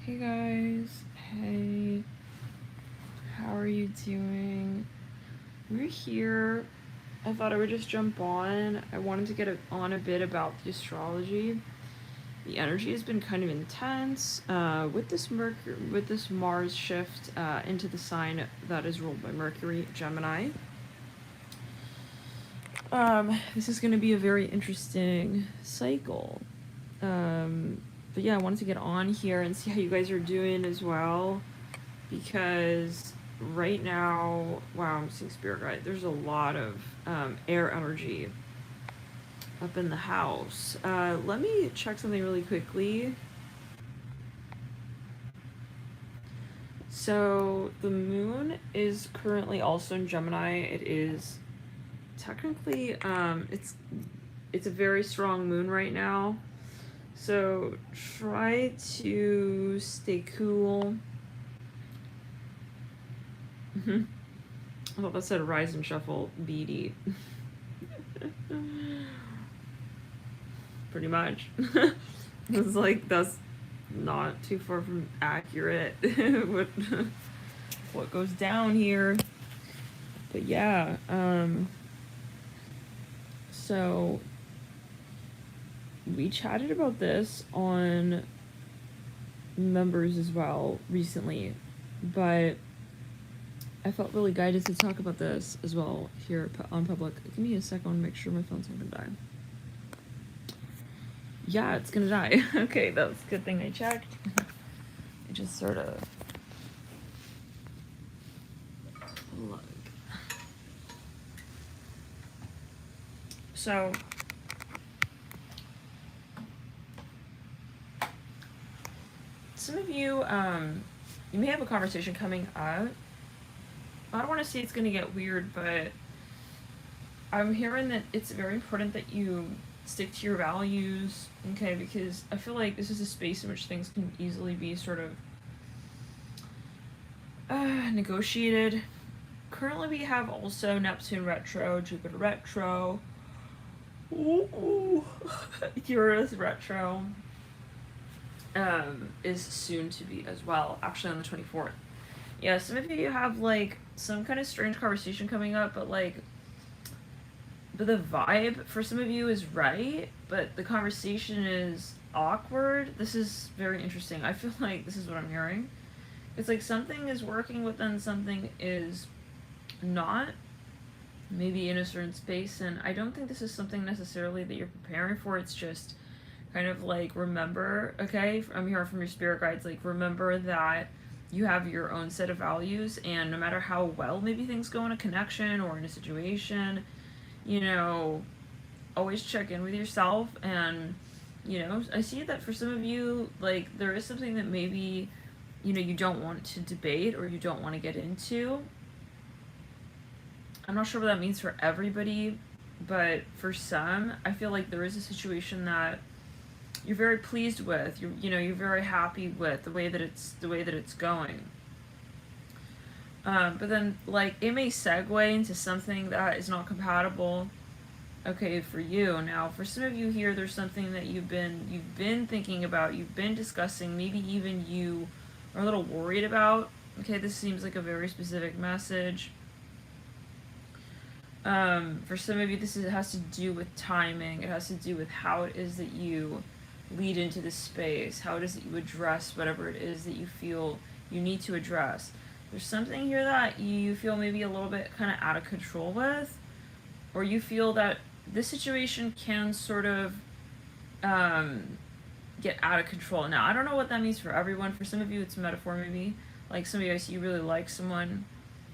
Hey guys, hey, how are you doing? We're here. I thought I would just jump on. I wanted to get on a bit about the astrology. The energy has been kind of intense with this Mars shift into the sign that is ruled by Mercury, Gemini. This is going to be a very interesting cycle. But yeah, I wanted to get on here and see how you guys are doing as well, because right now, wow, I'm seeing spirit guide. There's a lot of air energy up in the house. Let me check something really quickly. So the moon is currently also in Gemini. It is technically it's a very strong moon right now. So try to stay cool. I thought that said rise and shuffle BD. Pretty much. It's like that's not too far from accurate. what goes down here. But yeah, so we chatted about this on Members as well recently, but I felt really guided to talk about this as well here on public. Give me a second to make sure my phone's not gonna die. Yeah, it's gonna die. Okay, that's a good thing I checked. I just sort of look. So some of you, you may have a conversation coming up. I don't want to say it's going to get weird, but I'm hearing that it's very important that you stick to your values, okay? Because I feel like this is a space in which things can easily be sort of negotiated. Currently, we have also Neptune retro, Jupiter retro, Uranus retro. Is soon to be as well, actually on the 24th. Yeah, some of you have like some kind of strange conversation coming up, but the vibe for some of you is right, but the conversation is awkward. This is very interesting. I feel like this is what I'm hearing. It's like something is working, but then something is not, maybe in a certain space, and I don't think this is something necessarily that you're preparing for. It's just kind of like, remember, okay, I'm hearing from your spirit guides, like, remember that you have your own set of values, and no matter how well maybe things go in a connection or in a situation, you know, always check in with yourself. And, you know, I see that for some of you, like, there is something that maybe, you know, you don't want to debate or you don't want to get into. I'm not sure what that means for everybody, but for some, I feel like there is a situation that you're very pleased with, you're very happy with the way that it's going. But then, like, it may segue into something that is not compatible, okay, for you. Now, for some of you here, there's something that you've been thinking about, you've been discussing, maybe even you are a little worried about. Okay, this seems like a very specific message. For some of you, it has to do with timing. It has to do with how it is that you lead into this space, how it is that you address whatever it is that you feel you need to address. There's something here that you feel maybe a little bit kind of out of control with, or you feel that this situation can sort of get out of control. Now, I don't know what that means for everyone. For some of you, it's a metaphor maybe. Like, some of you, I see you really like someone,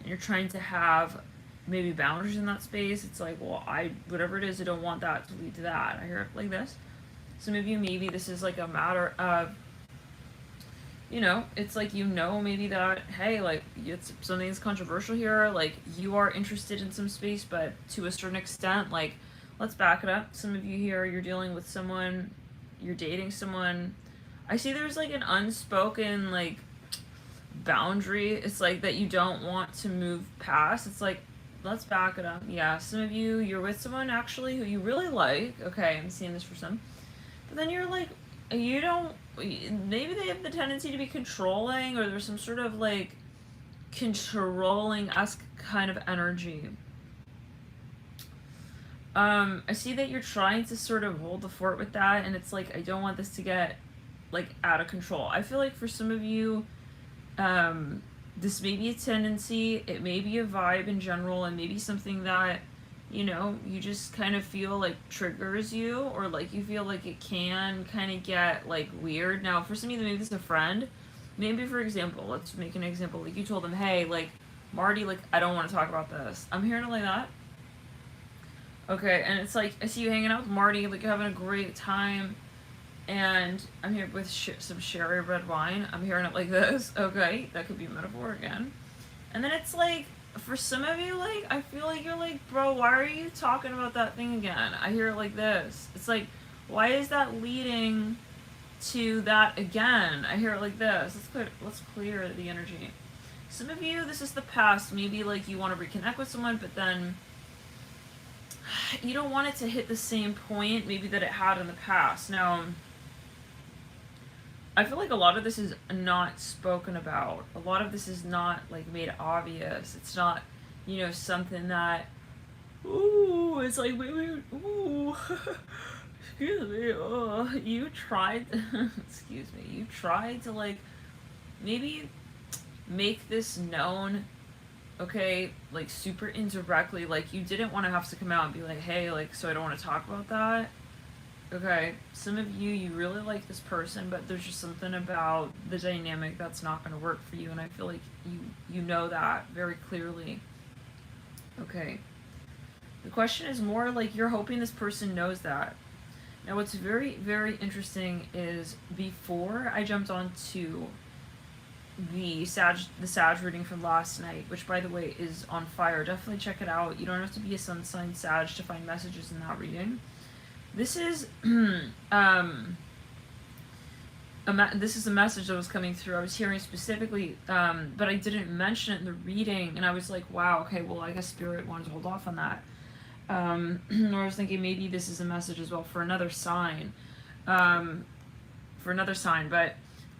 and you're trying to have maybe boundaries in that space. It's like, well, whatever it is, I don't want that to lead to that. I hear it like this. Some of you, maybe this is like a matter of, you know, it's like, you know, maybe that, hey, like, it's something that's controversial here, like, you are interested in some space, but to a certain extent, like, let's back it up. Some of you here, you're dealing with someone, you're dating someone. I see there's like an unspoken, like, boundary. It's like that you don't want to move past. It's like, let's back it up. Yeah, some of you, you're with someone actually who you really like. Okay, I'm seeing this for some. But then you're like, you don't maybe they have the tendency to be controlling, or there's some sort of like controlling-esque kind of energy. I see that you're trying to sort of hold the fort with that, and it's like, I don't want this to get like out of control. I feel like for some of you, this may be a tendency, it may be a vibe in general, and maybe something that, you know, you just kind of feel like triggers you, or like you feel like it can kind of get like weird. Now, for some of you, maybe this is a friend. Maybe, for example, let's make an example. Like you told them, hey, like, Marty, like, I don't want to talk about this. I'm hearing it like that. Okay, and it's like, I see you hanging out with Marty, like, you're having a great time, and I'm here with some sherry red wine. I'm hearing it like this. Okay, that could be a metaphor again. And then it's like, for some of you, like, I feel like you're like, bro, why are you talking about that thing again? I hear it like this. It's like, why is that leading to that again? I hear it like this. Let's clear the energy. Some of you, this is the past. Maybe like you want to reconnect with someone, but then you don't want it to hit the same point maybe that it had in the past. Now, I feel like a lot of this is not spoken about. A lot of this is not like made obvious. It's not, you know, something that, ooh, it's like, wait, ooh, excuse me, oh, you tried, excuse me, you tried to like, maybe make this known, okay, like super indirectly, like you didn't want to have to come out and be like, hey, like, so I don't want to talk about that. Okay, some of you, you really like this person, but there's just something about the dynamic that's not going to work for you, and I feel like you know that very clearly. Okay. The question is more like you're hoping this person knows that. Now, what's very, very interesting is before I jumped onto the Sag reading from last night, which, by the way, is on fire. Definitely check it out. You don't have to be a sun sign Sag to find messages in that reading. This is this is a message that was coming through. I was hearing specifically, but I didn't mention it in the reading, and I was like, wow, okay, well, I guess Spirit wanted to hold off on that. Or I was thinking maybe this is a message as well for another sign. But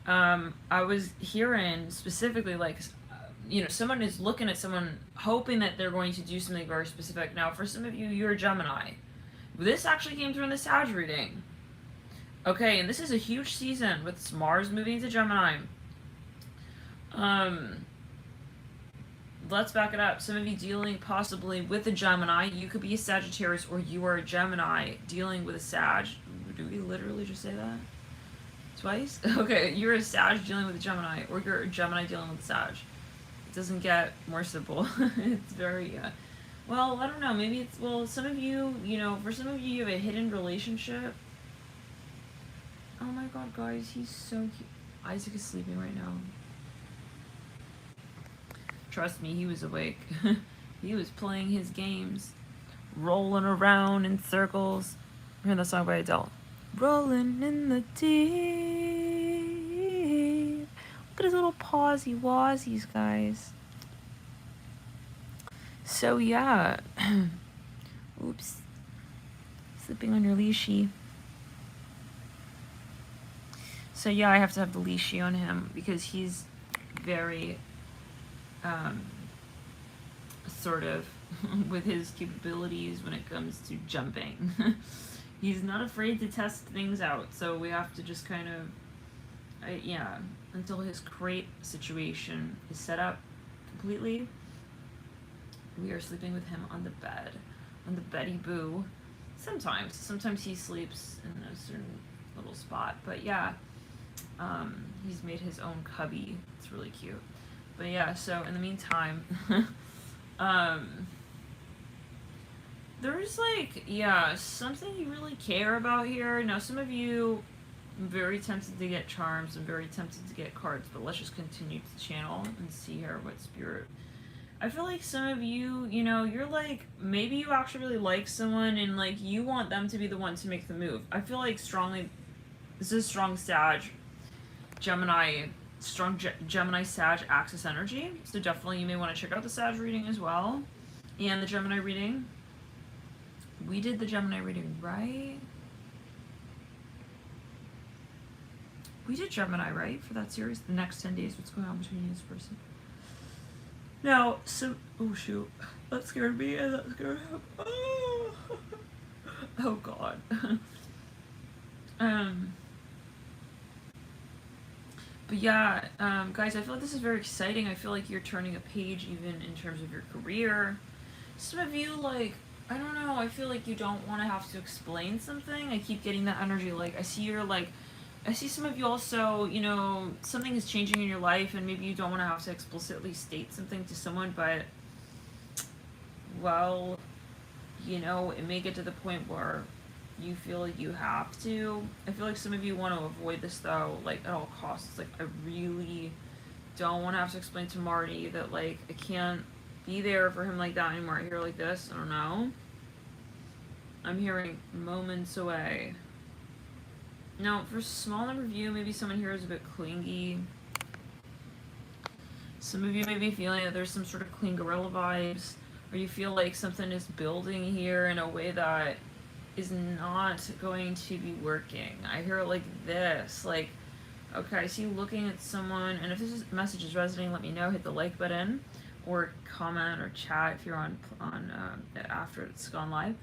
I was hearing specifically, like, you know, someone is looking at someone hoping that they're going to do something very specific. Now, for some of you, you're a Gemini. This actually came through in the Sag reading. Okay, and this is a huge season with Mars moving to Gemini. Let's back it up. Some of you dealing possibly with a Gemini. You could be a Sagittarius, or you are a Gemini dealing with a Sag. Do we literally just say that? Twice? Okay, you're a Sag dealing with a Gemini, or you're a Gemini dealing with a Sag. It doesn't get more simple. It's very, well, I don't know, maybe it's, well, some of you, you know, for some of you, you have a hidden relationship. Oh my god, guys, he's so cute. Isaac is sleeping right now. Trust me, he was awake. He was playing his games, rolling around in circles. I'm hearing that song by Adele. Rolling in the deep. Look at his little pawsy wazzies, guys. So yeah. Oops. Slipping on your leashy. So yeah, I have to have the leashy on him because he's very sort of with his capabilities when it comes to jumping. He's not afraid to test things out, so we have to just kind of yeah, until his crate situation is set up completely. We are sleeping with him on the bed, on the Betty Boo. Sometimes he sleeps in a certain little spot, but yeah, he's made his own cubby. It's really cute. But yeah, so in the meantime, there's like, yeah, something you really care about here. Now, some of you, I'm very tempted to get charms. I'm very tempted to get cards, but let's just continue to channel and see here what Spirit. I feel like some of you, you know, you're like, maybe you actually really like someone and like you want them to be the one to make the move. I feel like strongly, this is strong Sag, Gemini, strong Gemini Sag axis energy. So definitely you may want to check out the Sag reading as well. And the Gemini reading. We did the Gemini reading, right? We did Gemini, right? For that series? The next 10 days, what's going on between you and this person? Now, so... Oh, shoot. That scared me, and that scared him. Oh, oh God. But yeah, guys, I feel like this is very exciting. I feel like you're turning a page even in terms of your career. Some of you, like, I don't know, I feel like you don't want to have to explain something. I keep getting that energy, like, I see some of you also, you know, something is changing in your life and maybe you don't want to have to explicitly state something to someone, but, well, you know, it may get to the point where you feel like you have to. I feel like some of you want to avoid this, though, like, at all costs. Like, I really don't want to have to explain to Marty that, like, I can't be there for him like that anymore. I hear like this, I don't know. I'm hearing moments away. Now, for a small number of you, maybe someone here is a bit clingy. Some of you may be feeling that there's some sort of clean gorilla vibes, or you feel like something is building here in a way that is not going to be working. I hear it like this, like, okay, I see you looking at someone, and if this message is resonating, let me know. Hit the like button, or comment, or chat if you're on after it's gone live.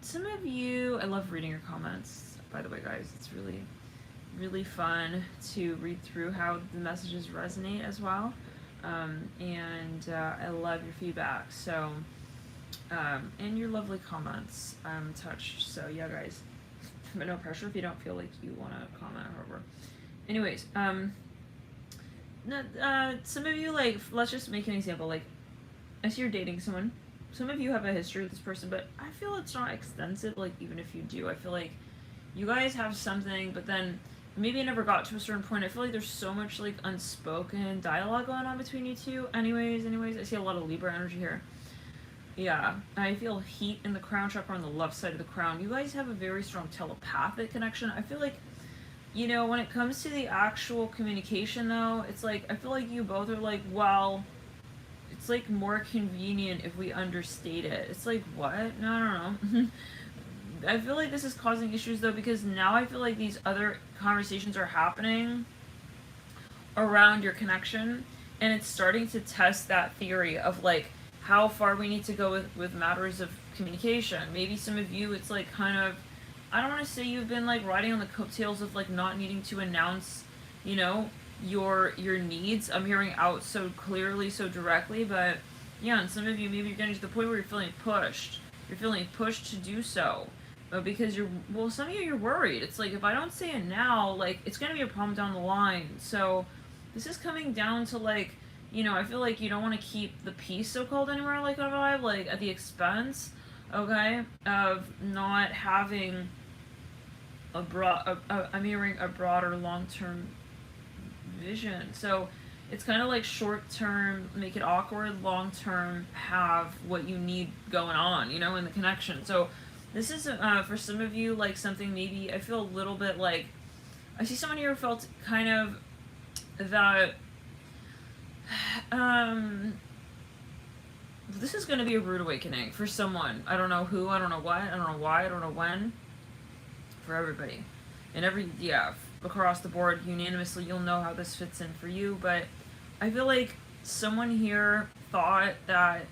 Some of you, I love reading your comments. By the way, guys, it's really, really fun to read through how the messages resonate as well. And I love your feedback. So, and your lovely comments. I'm touched. So yeah, guys, but no pressure if you don't feel like you want to comment or whatever. Anyways, some of you, like, let's just make an example. Like, I see you're dating someone. Some of you have a history with this person, but I feel it's not extensive. Like, even if you do, I feel like you guys have something, but then maybe it never got to a certain point. I feel like there's so much, like, unspoken dialogue going on between you two. Anyways, I see a lot of Libra energy here. Yeah, I feel heat in the crown chakra on the left side of the crown. You guys have a very strong telepathic connection. I feel like, you know, when it comes to the actual communication, though, it's like, I feel like you both are like, well, it's like more convenient if we understate it. It's like, what? No, I don't know. I feel like this is causing issues, though, because now I feel like these other conversations are happening around your connection, and it's starting to test that theory of, like, how far we need to go with matters of communication. Maybe some of you, it's like kind of, I don't want to say you've been, like, riding on the coattails of, like, not needing to announce, you know, your needs. I'm hearing out so clearly, so directly, but yeah, and some of you, maybe you're getting to the point where you're feeling pushed. You're feeling pushed to do so. Because some of you, you're worried. It's like, if I don't say it now, like, it's going to be a problem down the line. So this is coming down to, like, you know, I feel like you don't want to keep the peace, so-called, anywhere, like, on a vibe, like, at the expense, okay, of not having I'm hearing a broader long-term vision. So it's kind of like short-term, make it awkward, long-term, have what you need going on, you know, in the connection. So this is, for some of you, like, something maybe, I feel a little bit like, I see someone here who felt kind of that, this is going to be a rude awakening for someone. I don't know who, I don't know what, I don't know why, I don't know when. For everybody. And across the board, unanimously, you'll know how this fits in for you. But I feel like someone here thought that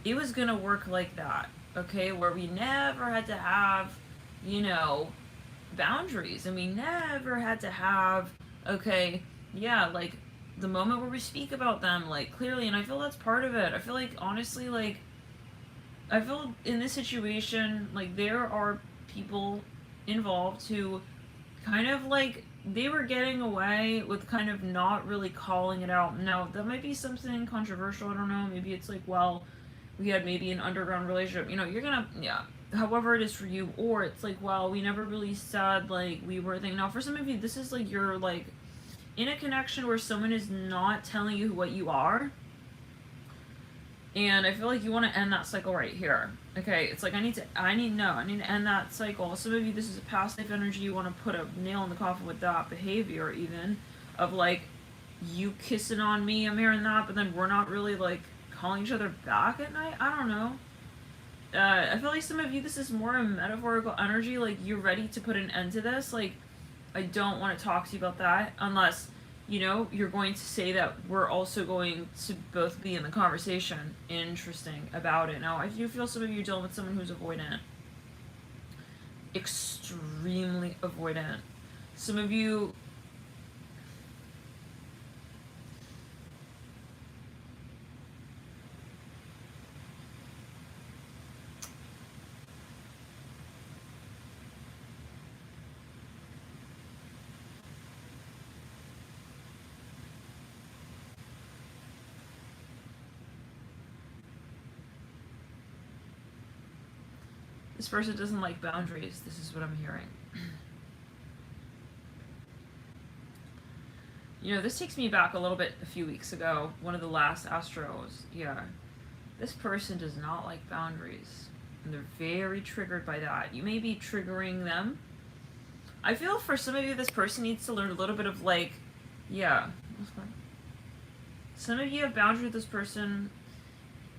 it was going to work like that. Okay, where we never had to have, you know, boundaries, and we never had to have, okay, yeah, like, the moment where we speak about them, like, clearly, and I feel that's part of it. I feel like, honestly, like, I feel in this situation, like, there are people involved who kind of, like, they were getting away with kind of not really calling it out. Now, that might be something controversial, I don't know, maybe it's like, well, we had maybe an underground relationship, you know, you're gonna, yeah, however it is for you, or it's like, well, we never really said, like, we were a thing. Now, for some of you, this is like, you're, like, in a connection where someone is not telling you what you are, and I feel like you want to end that cycle right here. Okay, it's like, I need to end that cycle. Some of you, this is a past life energy, you want to put a nail in the coffin with that behavior, even, of, like, you kissing on me, I'm hearing that, but then we're not really, like, calling each other back at night. I don't know. I feel like some of you, this is more a metaphorical energy, like, you're ready to put an end to this. Like, I don't want to talk to you about that unless, you know, you're going to say that we're also going to both be in the conversation interesting about it. Now, I do feel some of you are dealing with someone who's avoidant. Extremely avoidant. Some of you... This person doesn't like boundaries. This is what I'm hearing. You know, this takes me back a little bit a few weeks ago. One of the last Astros. Yeah. This person does not like boundaries. And they're very triggered by that. You may be triggering them. I feel for some of you, this person needs to learn a little bit of like, yeah. Some of you have boundaries with this person.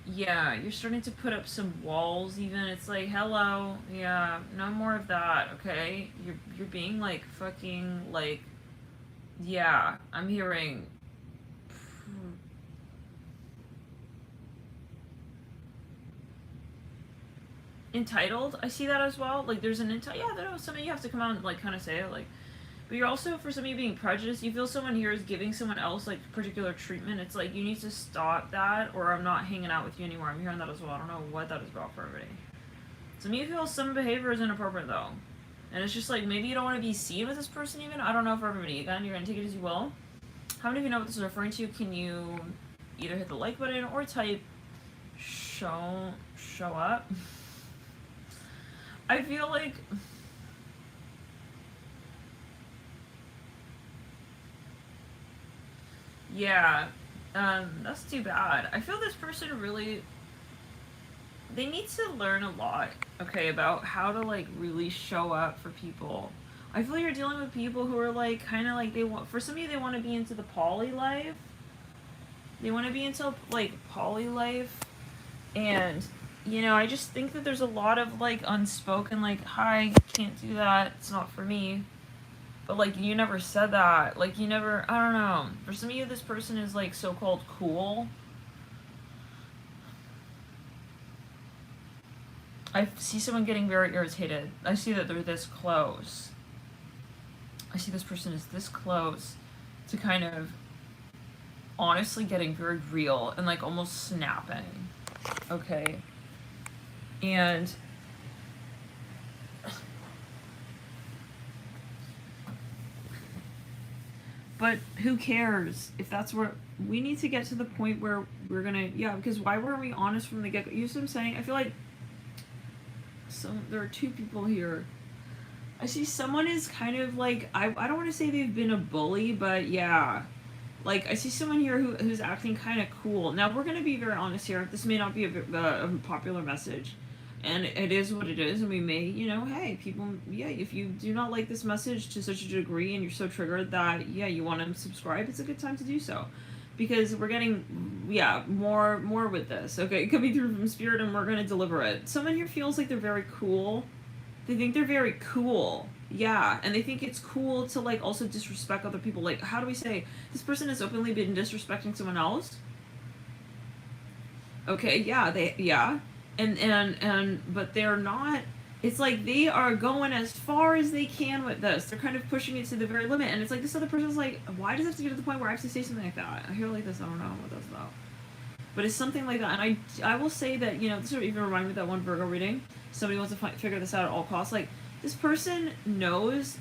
Yeah, you're starting to put up some walls even. It's like, hello, yeah, no more of that, okay? You're being like fucking like, yeah, I'm hearing entitled. I see that as well. Like there's an entitled, yeah, there some of you have to come out and like kind of say it, like, but you're also, for some of you being prejudiced, you feel someone here is giving someone else like particular treatment. It's like you need to stop that or I'm not hanging out with you anymore. I'm hearing that as well. I don't know what that is about for everybody. Some of you feel some behavior is inappropriate though. And it's just like maybe you don't want to be seen with this person even. I don't know for everybody. Again, you're going to take it as you will. How many of you know what this is referring to? Can you either hit the like button or type show up? I feel like... Yeah, that's too bad. I feel this person really... They need to learn a lot, okay, about how to, like, really show up for people. I feel you're dealing with people who are, like, kind of like, they want... For some of you, they want to be into the poly life. They want to be into, like, poly life. And, you know, I just think that there's a lot of, like, unspoken, like, hi, can't do that, it's not for me. But, like, you never said that. Like, you never... I don't know. For some of you, this person is, like, so-called cool. I see someone getting very irritated. I see that they're this close. I see this person is this close to kind of honestly getting very real and, like, almost snapping. Okay? And... But who cares if that's where we need to get to the point where we're gonna, yeah, because why weren't we honest from the get-go? You see what I'm saying? I feel like there are two people here. I see someone is kind of like, I don't want to say they've been a bully, but yeah. Like, I see someone here who's acting kind of cool. Now, we're going to be very honest here. This may not be a popular message. And it is what it is, and we may, you know, hey, people, yeah, if you do not like this message to such a degree and you're so triggered that, yeah, you want to subscribe, it's a good time to do so. Because we're getting, yeah, more with this, okay? It could be through from spirit and we're going to deliver it. Someone here feels like they're very cool. They think they're very cool. Yeah, and they think it's cool to, like, also disrespect other people. Like, how do we say, this person has openly been disrespecting someone else? Okay, yeah. But they're not, it's like they are going as far as they can with this. They're kind of pushing it to the very limit. And it's like this other person's like, why does it have to get to the point where I have to say something like that? I hear like this, I don't know what that's about. But it's something like that. And I will say that, you know, this will even remind me of that one Virgo reading. Somebody wants to figure this out at all costs. Like, this person knows,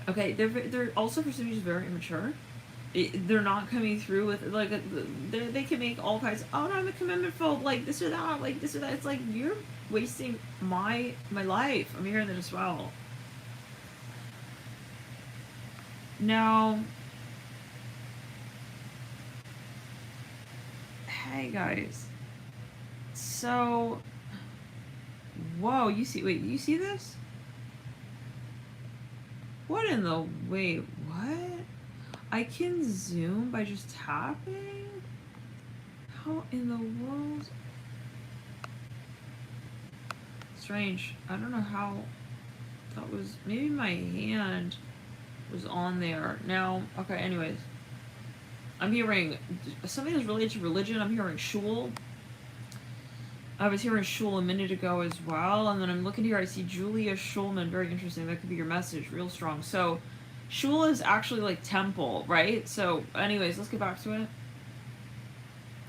okay, they're also for some reason very immature. They're not coming through with, like, they can make all kinds of, oh no, I'm a commitment phobe, like this or that, like this or that. It's like, you're wasting my life. I'm hearing that as well. Now, hey guys, so, whoa, you see this? What in the, wait, what? I can zoom by just tapping? How in the world? Strange. I don't know how that was. Maybe my hand. was on there. Now, okay, anyways. I'm hearing something that's related to religion. I'm hearing shul. I was hearing shul a minute ago as well. And then I'm looking here. I see Julia Schulman. Very interesting. That could be your message. Real strong. So, shul is actually like temple, right? So, anyways, let's get back to it.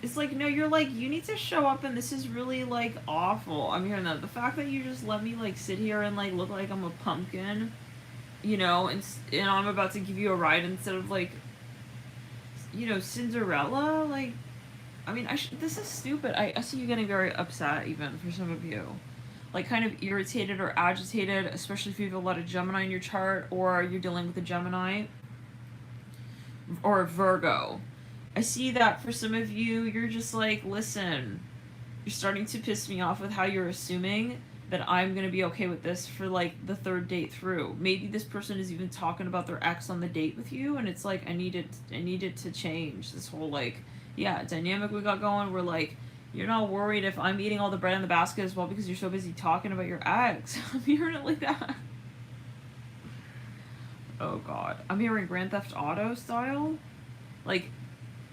It's like, no, you're like, you need to show up and this is really like awful. I'm hearing that. The fact that you just let me like sit here and like look like I'm a pumpkin, you know, and I'm about to give you a ride instead of like, you know, Cinderella, like, I mean, this is stupid. I see you getting very upset, even, for some of you. Like, kind of irritated or agitated, especially if you have a lot of Gemini in your chart, or you're dealing with a Gemini, or a Virgo. I see that for some of you, you're just like, listen, you're starting to piss me off with how you're assuming that I'm going to be okay with this for, like, the third date through. Maybe this person is even talking about their ex on the date with you, and it's like, I need it to change. This whole, like, yeah, dynamic we got going, we're like, you're not worried if I'm eating all the bread in the basket as well because you're so busy talking about your ex. I'm hearing it like that. Oh, God. I'm hearing Grand Theft Auto style. Like,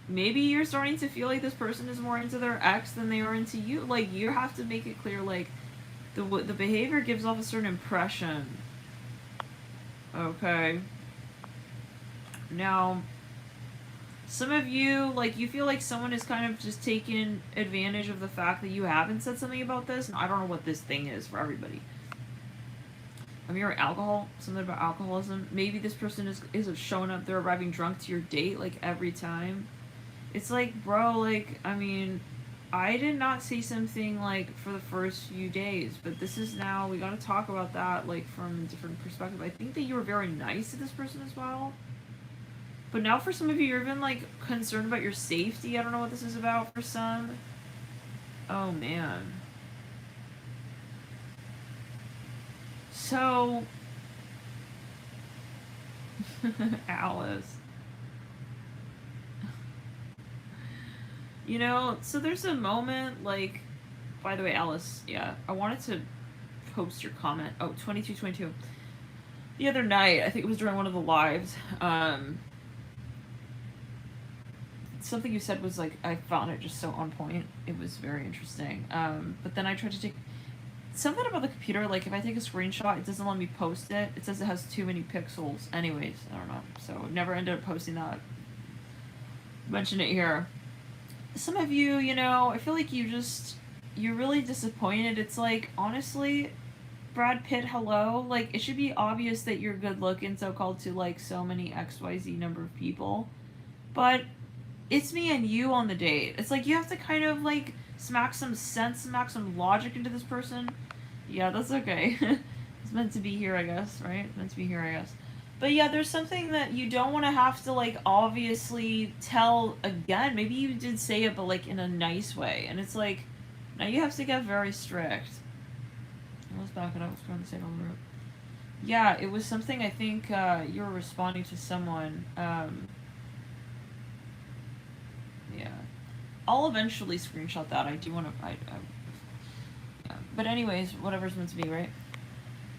maybe you're starting to feel like this person is more into their ex than they are into you. Like, you have to make it clear, like, the behavior gives off a certain impression. Okay. Now, some of you, like, you feel like someone is kind of just taking advantage of the fact that you haven't said something about this, and I don't know what this thing is for everybody. I'm hearing alcohol, something about alcoholism. Maybe this person is showing up, they're arriving drunk to your date, like, every time. It's like, bro, like, I mean, I did not say something, like, for the first few days, but this is now, we gotta talk about that, like, from a different perspective. I think that you were very nice to this person as well. But now for some of you, you're even, like, concerned about your safety. I don't know what this is about for some. Oh, man. So... Alice. You know, so there's a moment, like... By the way, Alice, yeah, I wanted to post your comment. Oh, 2222. The other night, I think it was during one of the lives, something you said was like, I found it just so on point. It was very interesting. But then I tried to take something about the computer, like if I take a screenshot, it doesn't let me post it. It says it has too many pixels. Anyways, I don't know. So never ended up posting that. Mention it here. Some of you, you know, I feel like you're really disappointed. It's like, honestly, Brad Pitt, hello? Like, it should be obvious that you're good looking, so-called, to, like, so many XYZ number of people. But it's me and you on the date. It's like, you have to kind of, like, smack some sense, smack some logic into this person. Yeah, that's okay. It's meant to be here, I guess, right? Meant to be here, I guess. But yeah, there's something that you don't want to have to, like, obviously tell again. Maybe you did say it, but, like, in a nice way. And it's like, now you have to get very strict. Let's back it up. Let's go on the same route. Yeah, it was something, I think, you were responding to someone. Yeah. I'll eventually screenshot that. I do want to... yeah. But anyways, whatever's meant to be, right?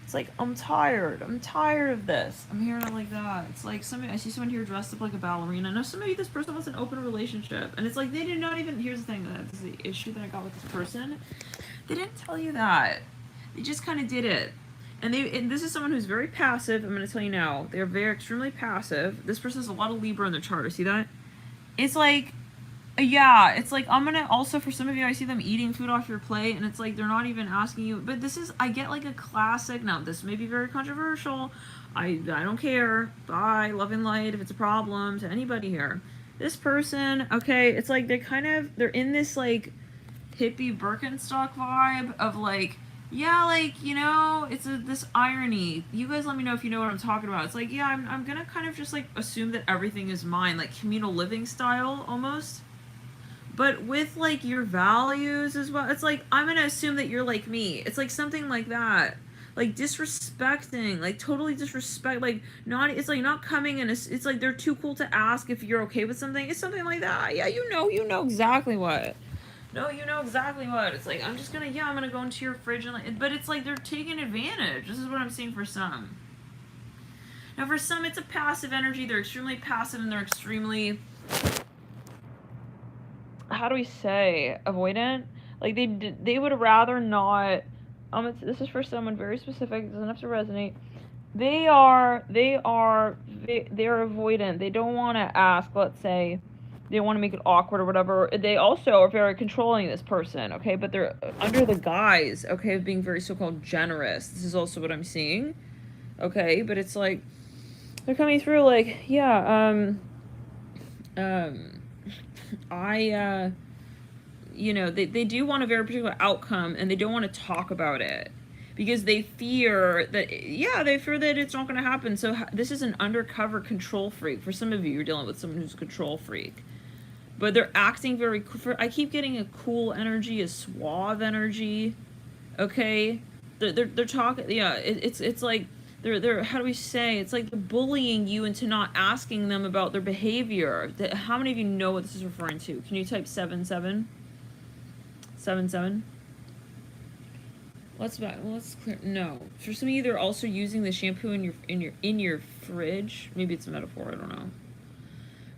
It's like, I'm tired. I'm tired of this. I'm hearing it like that. It's like, I see someone here dressed up like a ballerina. Now, maybe this person wants an open relationship. And it's like, they did not even... Here's the thing. This is the issue that I got with this person. They didn't tell you that. They just kind of did it. And this is someone who's very passive. I'm going to tell you now. They're very extremely passive. This person has a lot of Libra in their chart. See that? It's like... Yeah, it's like, I'm gonna also, for some of you, I see them eating food off your plate, and it's like, they're not even asking you, but this is, I get like a classic, now this may be very controversial, I don't care, bye, love and light, if it's a problem to anybody here. This person, okay, it's like, they're in this like, hippie Birkenstock vibe of like, yeah, like, you know, it's this irony. You guys let me know if you know what I'm talking about. It's like, yeah, I'm gonna kind of just like, assume that everything is mine, like communal living style, almost. But with, like, your values as well. It's like, I'm gonna assume that you're like me. It's like something like that. Like, disrespecting. Like, totally disrespect. Like, not... It's like, not coming in... It's like, they're too cool to ask if you're okay with something. It's something like that. Yeah, you know exactly what. No, you know exactly what. It's like, I'm just gonna... Yeah, I'm gonna go into your fridge and... Like, but it's like, they're taking advantage. This is what I'm seeing for some. Now for some, it's a passive energy. They're extremely passive and they're extremely, how do we say, avoidant? Like they would rather not, this is for someone very specific, it doesn't have to resonate. They're avoidant. They don't want to ask, let's say, they want to make it awkward or whatever. They also are very controlling, this person, okay? But they're under the guise, okay, of being very so-called generous. This is also what I'm seeing, okay? But it's like, they're coming through like, yeah, you know, they do want a very particular outcome, and they don't want to talk about it. Because they fear that, they fear that it's not going to happen. So this is an undercover control freak. For some of you, you're dealing with someone who's a control freak. But they're acting very, I keep getting a cool energy, a suave energy, okay? They're talking, it's like, they're, how do we say, it's like they're bullying you into not asking them about their behavior. How many of you know what this is referring to? Can you type 77? 77? Let's clear. No, for some of you, they're also using the shampoo in your fridge. Maybe it's a metaphor. I don't know.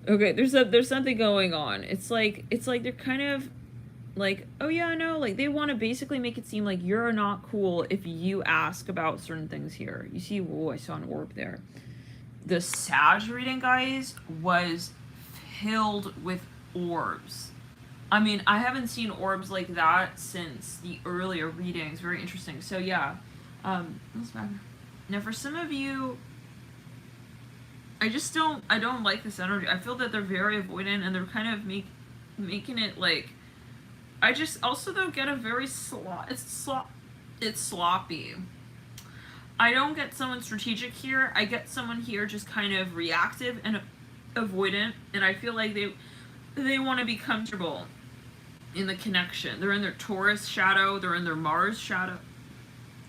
Okay, there's something going on. It's like they're kind of like, oh yeah, no, like they want to basically make it seem like you're not cool if you ask about certain things here. You see, whoa, I saw an orb there. The Sag reading, guys, was filled with orbs. I mean, I haven't seen orbs like that since the earlier readings. Very interesting. So yeah, now for some of you, I don't like this energy. I feel that they're very avoidant and they're kind of making it like, I just also don't get a very it's sloppy. I don't get someone strategic here. I get someone here just kind of reactive and avoidant, and I feel like they want to be comfortable in the connection. They're in their Taurus shadow, they're in their Mars shadow,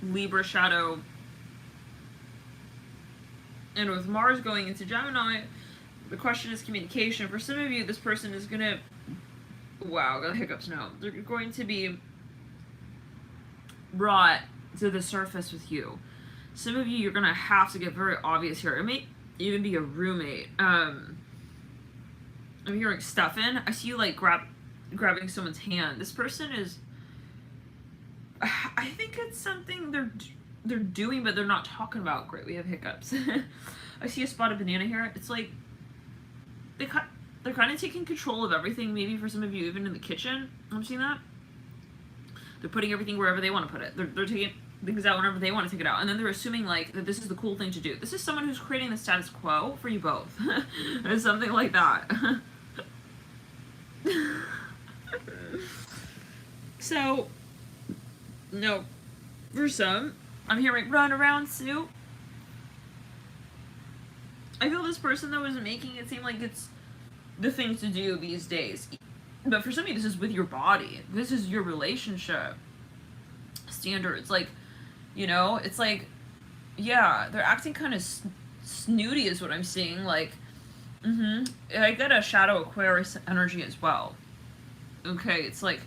Libra shadow, and with Mars going into Gemini, the question is communication. For some of you, this person is gonna, wow, got hiccups now. They're going to be brought to the surface with you. Some of you, you're gonna have to get very obvious here. It may even be a roommate. I'm hearing Stefan. I see you like grabbing someone's hand. This person is, I think it's something they're doing, but they're not talking about. Great, we have hiccups. I see a spotted banana here. It's like they're kind of taking control of everything. Maybe for some of you, even in the kitchen. I'm seeing that. They're putting everything wherever they want to put it. They're taking things out whenever they want to take it out, and then they're assuming like that this is the cool thing to do. This is someone who's creating the status quo for you both. Or something like that. So, no, for some, I'm hearing run around Sue. I feel this person though is making it seem like it's the thing to do these days. But for some of you, this is with your body. This is your relationship standards. Like, you know, it's like, yeah, they're acting kind of snooty is what I'm seeing. Like, I get a shadow Aquarius energy as well. Okay, it's like,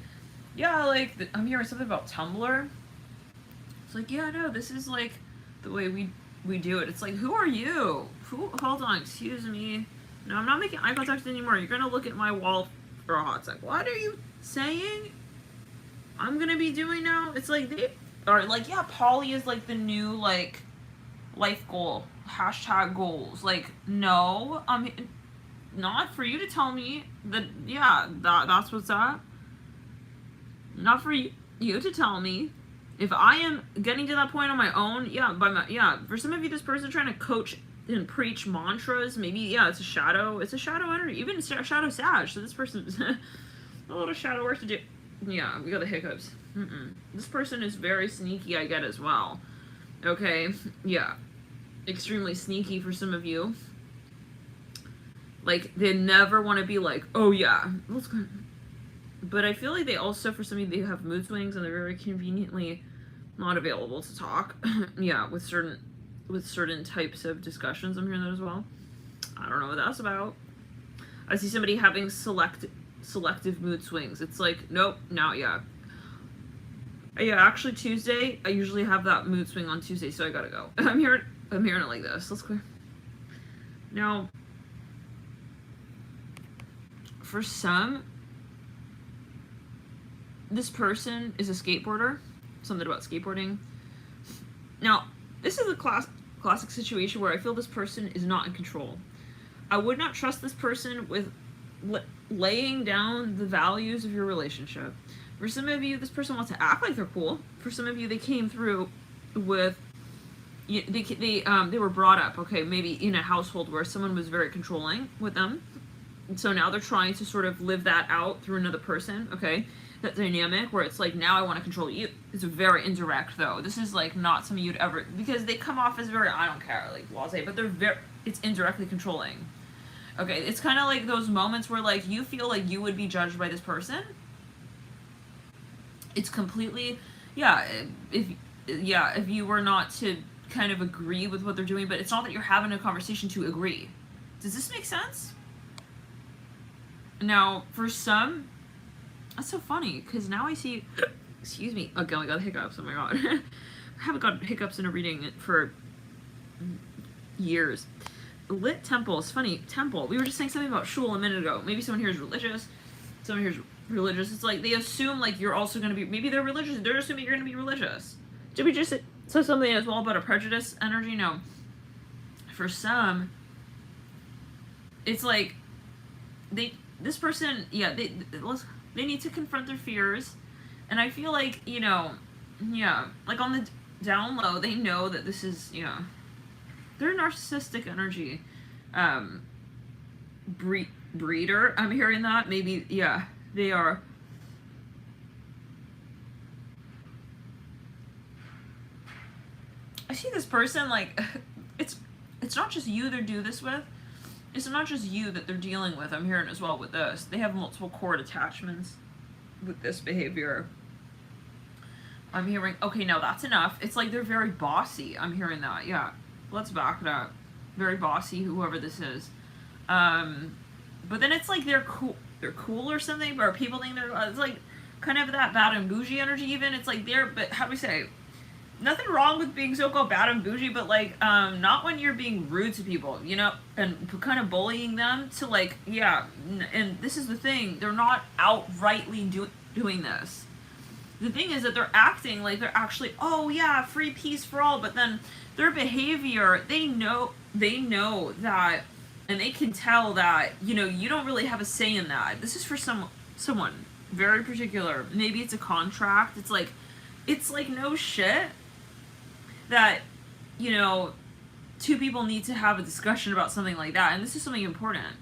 yeah, like, I'm hearing something about Tumblr. It's like, yeah, no, this is like the way we do it. It's like, who are you? Hold on, excuse me. No, I'm not making eye contact anymore. You're gonna look at my wall for a hot sec. What are you saying? I'm gonna be doing now? It's like they are like, yeah, poly is like the new like life goal. Hashtag goals. Like, no, not for you to tell me that, yeah, that's what's up. Not for you to tell me. If I am getting to that point on my own, for some of you, this person trying to coach and preach mantras, maybe, yeah, it's a shadow energy, even shadow Sag, so this person's a little shadow work to do. Yeah, we got the hiccups. This person is very sneaky, I get as well. Okay, yeah, extremely sneaky for some of you. Like, they never want to be like, oh yeah, let's go. But I feel like they also, for some of you, they have mood swings and they're very conveniently not available to talk. Yeah, with certain types of discussions. I'm hearing that as well. I don't know what that's about. I see somebody having selective mood swings. It's like, nope, not yet. Yeah, actually Tuesday, I usually have that mood swing on Tuesday, so I gotta go. I'm hearing it like this. Let's clear. Now, for some, this person is a skateboarder. Something about skateboarding. Now, this is a classic situation where I feel this person is not in control. I would not trust this person with laying down the values of your relationship. For some of you, this person wants to act like they're cool. For some of you, they came through with, they were brought up, okay, maybe in a household where someone was very controlling with them. And so now they're trying to sort of live that out through another person, okay? That dynamic where it's like, now I want to control you. It's very indirect, though. This is like not something you'd ever, because they come off as very, I don't care, like, blase, but it's indirectly controlling. Okay, it's kind of like those moments where like you feel like you would be judged by this person. It's completely, if you were not to kind of agree with what they're doing, but it's not that you're having a conversation to agree. Does this make sense? Now, for some, that's so funny, because now I see, excuse me, okay, I got hiccups, oh my god. I haven't got hiccups in a reading for years. Lit temple is funny. Temple. We were just saying something about shul a minute ago. Maybe someone here is religious. Someone here is religious. It's like they assume like you're also going to be. Maybe they're religious. They're assuming you're going to be religious. Did we just say something as well about a prejudice energy? No. For some, it's like this person. Yeah, they need to confront their fears, and I feel like like on the down low, they know that this is They're narcissistic energy. Breeder. I'm hearing that. Maybe, they are. I see this person, like, it's not just you they do this with. It's not just you that they're dealing with. I'm hearing as well with this. They have multiple cord attachments with this behavior. I'm hearing, okay, now that's enough. It's like they're very bossy. I'm hearing that, yeah. Let's back it up. Very bossy, whoever this is. But then it's like they're cool or something, or people think it's like kind of that bad and bougie energy even. It's like but how do we say? Nothing wrong with being so-called bad and bougie, but like, not when you're being rude to people, and kind of bullying them to like, and this is the thing, they're not outrightly doing this. The thing is that they're acting like they're actually, oh yeah, free peace for all, but then their behavior, they know that, and they can tell that, you don't really have a say in that. This is for someone very particular. Maybe it's a contract. It's like no shit that, two people need to have a discussion about something like that. And this is something important.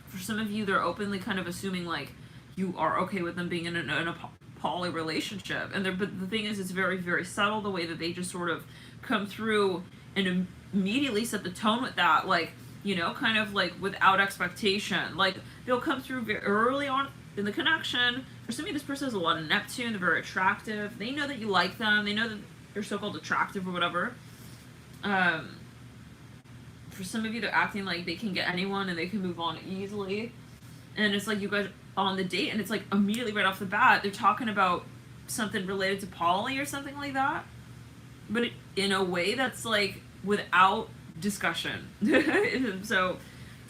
For some of you, they're openly kind of assuming like you are okay with them being in a poly relationship. But the thing is, it's very, very subtle the way that they just sort of come through and immediately set the tone with that, like, kind of like without expectation. Like, they'll come through very early on in the connection. For some of you, this person has a lot of Neptune. They're very attractive. They know that you like them. They know that you're so-called attractive or whatever. For some of you, they're acting like they can get anyone and they can move on easily. And it's like you guys on the date, and it's like immediately right off the bat, they're talking about something related to poly or something like that. But in a way that's like without discussion. So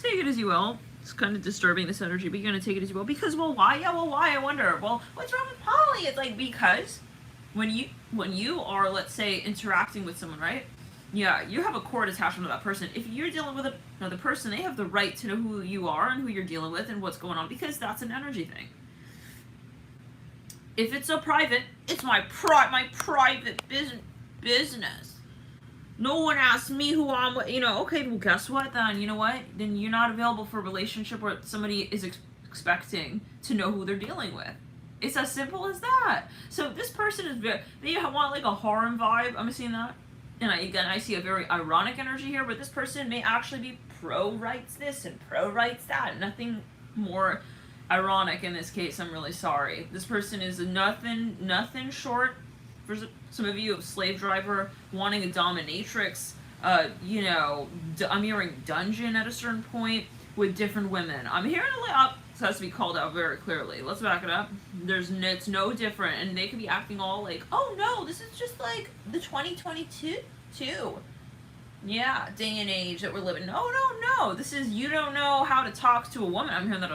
take it as you will. It's kind of disturbing, this energy, but you're going to take it as you will. Because, well, why? Yeah, well, why? I wonder. Well, what's wrong with poly? It's like, because when you are, let's say, interacting with someone, right? Yeah, you have a cord attachment to that person. If you're dealing with another person, they have the right to know who you are and who you're dealing with and what's going on, because that's an energy thing. If it's so private, it's my private business. No one asks me who I'm with, okay, well, guess what then? You know what? Then you're not available for a relationship where somebody is expecting to know who they're dealing with. It's as simple as that. So this person is they want like a harem vibe. I'm seeing that. And I see a very ironic energy here, but this person may actually be pro-rights this and pro-rights that. Nothing more ironic in this case. I'm really sorry. This person is nothing short. For some of you, a slave driver wanting a dominatrix, I'm hearing dungeon at a certain point with different women. I'm hearing a lot. This has to be called out very clearly. Let's back it up. It's no different, and they could be acting all like, oh no, this is just like the 2022. Yeah, day and age that we're living. No, no, no. This is, you don't know how to talk to a woman. I'm hearing that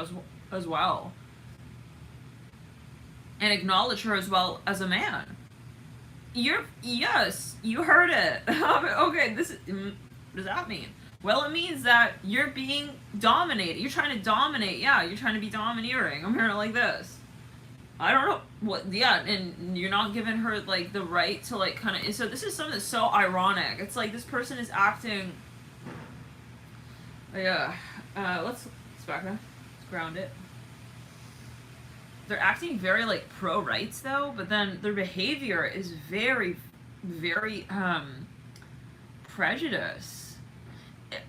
as well. And acknowledge her as well as a man. Yes, you heard it. Okay, what does that mean? Well, it means that you're being dominated. You're trying to dominate. Yeah, you're trying to be domineering. I'm hearing it like this. I don't know what. Yeah, and you're not giving her like the right to like kind of. So this is something that's so ironic. It's like this person is acting. Yeah. Let's back up. Let's ground it. They're acting very like pro rights though, but then their behavior is very, very prejudice.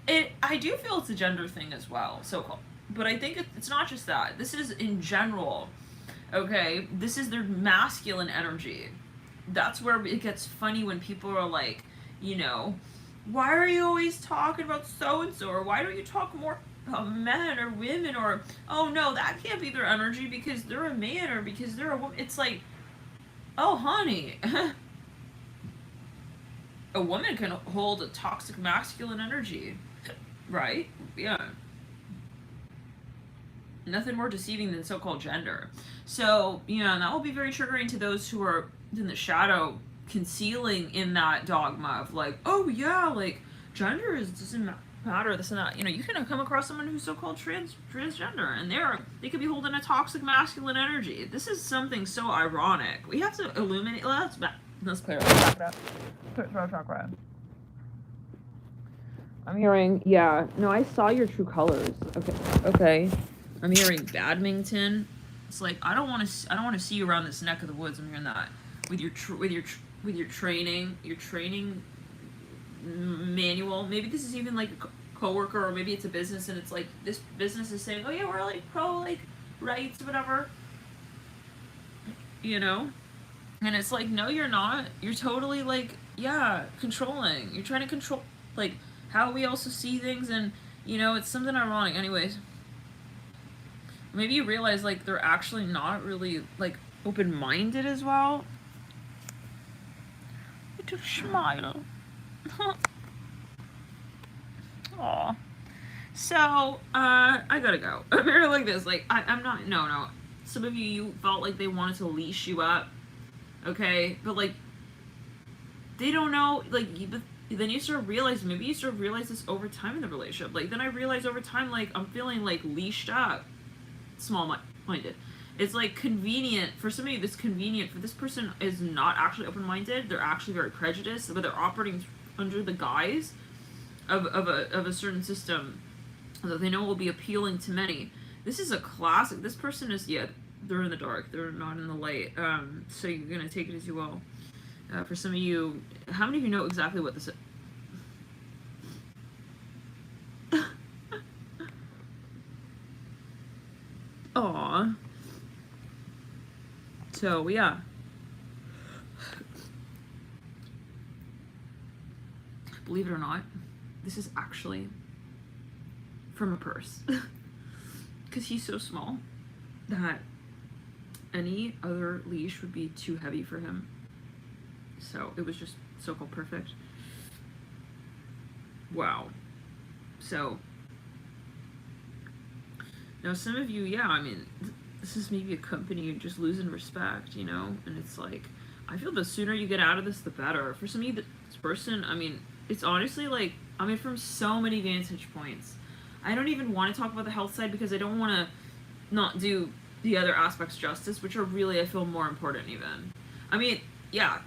I do feel it's a gender thing as well. So, but I think it's not just that. This is in general. Okay, this is their masculine energy. That's where it gets funny when people are like, you know, why are you always talking about so and so, or why don't you talk more about men or women, or oh no, that can't be their energy because they're a man or because they're a woman. It's like, oh honey, a woman can hold a toxic masculine energy, right? Yeah. Nothing more deceiving than so-called gender. So, and that will be very triggering to those who are in the shadow, concealing in that dogma of like, oh yeah, like gender doesn't matter, this and that. You can come across someone who's so-called transgender, and they could be holding a toxic masculine energy. This is something so ironic. We have to illuminate. Let's clear up. Throat chakra. I'm hearing, yeah. No, I saw your true colors. Okay. I'm hearing badminton. It's like I don't want to see you around this neck of the woods. I'm hearing that with your training, manual. Maybe this is even like a coworker, or maybe it's a business, and it's like this business is saying, oh yeah, we're like pro like rights, whatever. And it's like, no, you're not. You're totally like, yeah, controlling. You're trying to control like how we also see things, and it's something ironic. Anyways. Maybe you realize, like, they're actually not really, like, open-minded as well. Little smile. Aw. So, I gotta go. I'm here like this. Like, I'm not, no. Some of you felt like they wanted to leash you up. Okay? But, like, they don't know, like, but then you start realizing, maybe you start realize this over time in the relationship. Like, then I realized over time, like, I'm feeling, like, leashed up. Small-minded. It's like convenient for somebody that's convenient. For this person is not actually open-minded. They're actually very prejudiced, but they're operating under the guise of a certain system that they know will be appealing to many. This is a classic. This person is, they're in the dark. They're not in the light. So you're gonna take it as you will. For some of you, how many of you know exactly what this is? Aww. So, yeah. Believe it or not, this is actually from a purse. Because he's so small that any other leash would be too heavy for him. So, it was just so-called perfect. Wow. So, now, some of you, I mean, this is maybe a company you're just losing respect, and it's like, I feel the sooner you get out of this, the better. For some of you, this person, I mean, it's honestly like, from so many vantage points. I don't even want to talk about the health side because I don't want to not do the other aspects justice, which are really, I feel, more important even. I mean,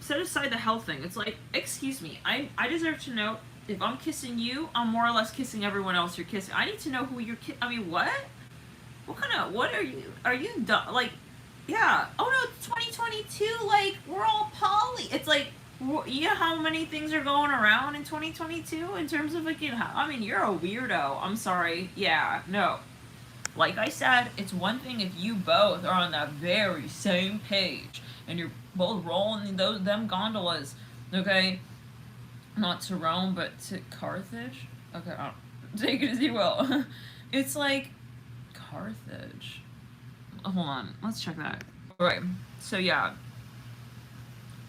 set aside the health thing. It's like, excuse me, I deserve to know if I'm kissing you, I'm more or less kissing everyone else you're kissing. I need to know who you're what? What are you done? Like, yeah. Oh no, it's 2022. Like, we're all poly. It's like, how many things are going around in 2022 in terms of like, you're a weirdo. I'm sorry. Yeah, no. Like I said, it's one thing if you both are on that very same page and you're both rolling them gondolas, okay? Not to Rome, but to Carthage. Okay, take it as you will. It's like Carthage. Hold on, let's check that. Alright, so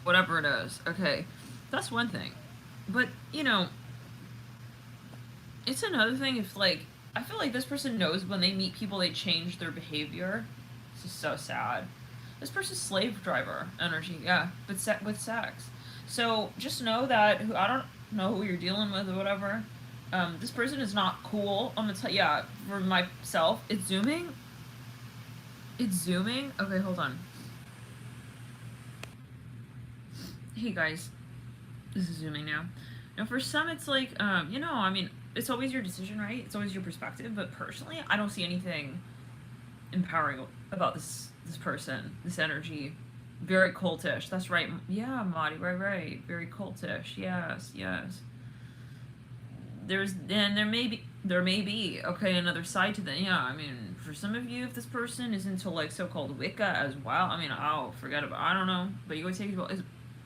whatever it is. Okay, that's one thing. But, It's another thing if, like, I feel like this person knows when they meet people, they change their behavior. This is so sad. This person's slave driver energy, yeah, but with sex. So just know that I don't know who you're dealing with or whatever. This person is not cool. I'm gonna tell, yeah, for myself, it's zooming. It's zooming. Okay, hold on. Hey guys, this is zooming now. Now for some, it's like, you know, I mean, it's always your decision, right? It's always your perspective. But personally, I don't see anything empowering about this person, this energy. Very cultish. That's right. Yeah, Madi. Right. Very cultish. Yes. There may be okay, another side to that. Yeah, I mean, for some of you, if this person is into like so-called Wicca as well, I mean, I'll forget about. I don't know, but you always take it about.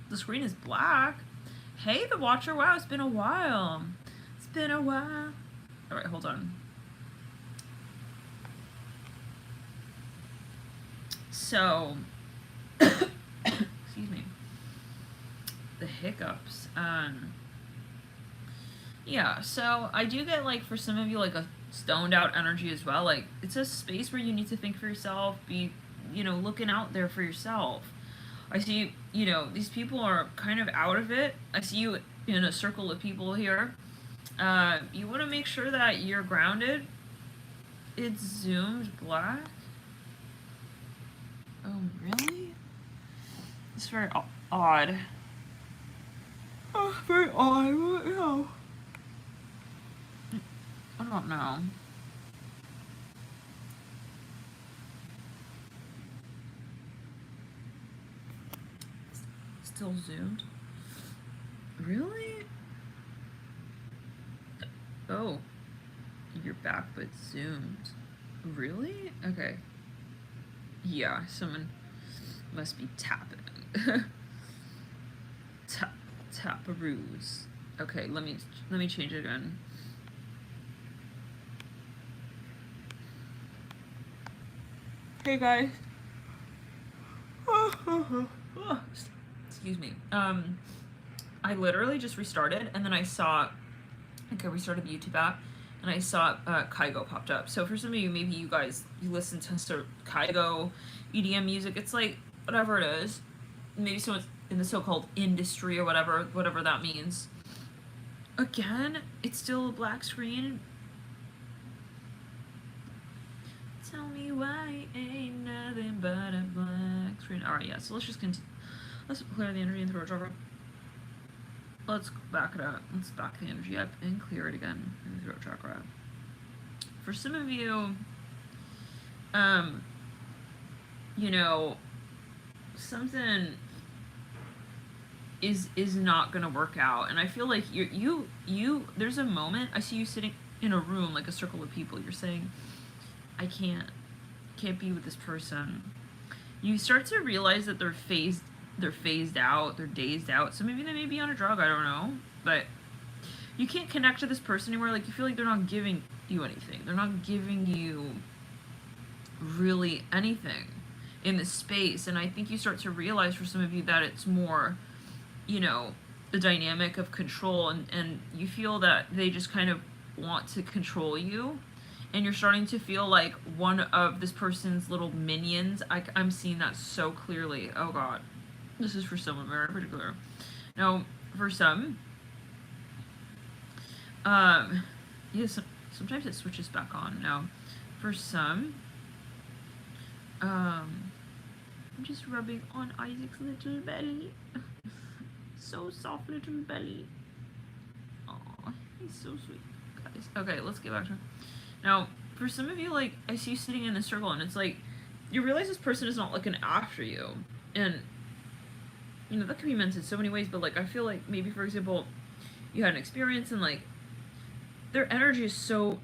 The screen is black. Hey, the Watcher. Wow, it's been a while. It's been a while. All right, hold on. So, excuse me. The hiccups. Yeah, so I do get, like, for some of you, like, a stoned out energy as well. Like, it's a space where you need to think for yourself, be, you know, looking out there for yourself. I see, you know, these people are kind of out of it. I see you in a circle of people here. You want to make sure that you're grounded. It's zoomed black. Oh, really? It's very odd. Oh, very odd. No. I don't know. Still zoomed? Really? Oh. You're back but zoomed. Really? Okay. Yeah, someone must be tapping. Taparoos. Okay, let me change it again. Hey guys. Excuse me. I literally just restarted, and then I saw, I restarted the YouTube app, and I saw Kygo popped up. So for some of you, maybe you listen to sort of Kygo EDM music. It's like whatever it is. Maybe someone's in the so-called industry or whatever that means. Again, it's still a black screen. Tell me why ain't nothing but a black screen. Alright, yeah, so let's just continue. Let's clear the energy in the throat chakra. Let's back it up. Let's back the energy up and clear it again in the throat chakra. For some of you, you know, something is not gonna work out, and I feel like you there's a moment I see you sitting in a room, like a circle of people. You're saying, I can't be with this person. You start to realize that they're phased out, they're dazed out. So maybe they may be on a drug, I don't know. But you can't connect to this person anymore. Like, you feel like they're not giving you anything. They're not giving you really anything in this space. And I think you start to realize for some of you that it's more, you know, the dynamic of control, and you feel that they just kind of want to control you. And you're starting to feel like one of this person's little minions. I'm seeing that so clearly. Oh God. This is for someone very particular. Now, for some, yes, sometimes it switches back on. Now, for some, I'm just rubbing on Isaac's little belly. So soft little belly. Aw, he's so sweet, guys. Okay, let's get back to it. Now, for some of you, like, I see you sitting in a circle, and it's like, you realize this person is not looking after you. And, you know, that can be meant in so many ways, but, like, I feel like maybe, for example, you had an experience, and, like, their energy is so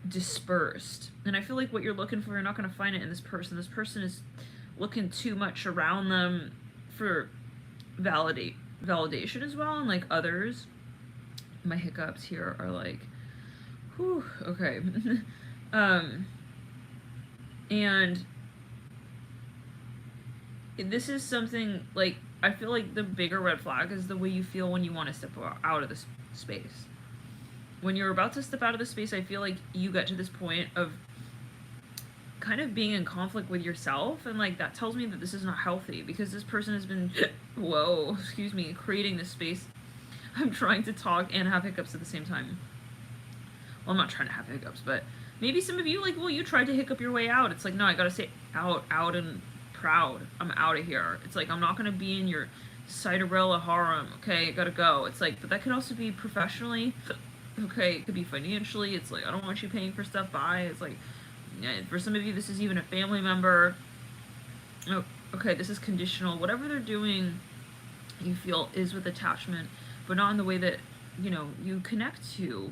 dispersed. And I feel like what you're looking for, you're not going to find it in this person. This person is looking too much around them for validation as well, and, like, others. My hiccups here are, like, whew, okay. And this is something, like, I feel like the bigger red flag is the way you feel when you want to step out of this space. when you're about to step out of the space, I feel like you get to this point of kind of being in conflict with yourself, and like that tells me that this is not healthy, because this person has been whoa, excuse me, creating this space. I'm trying to talk and have hiccups at the same time. Well, I'm not trying to have hiccups, but maybe some of you, like, well, you tried to hiccup your way out. It's like, no, I gotta say out and proud. I'm out of here. It's like, I'm not gonna be in your Cinderella harem. Okay, I gotta go. It's like, but that could also be professionally. Okay, it could be financially. It's like, I don't want you paying for stuff. Bye. It's like, yeah, for some of you, this is even a family member. Oh, okay, this is conditional. Whatever they're doing, you feel is with attachment, but not in the way that, you know, you connect to,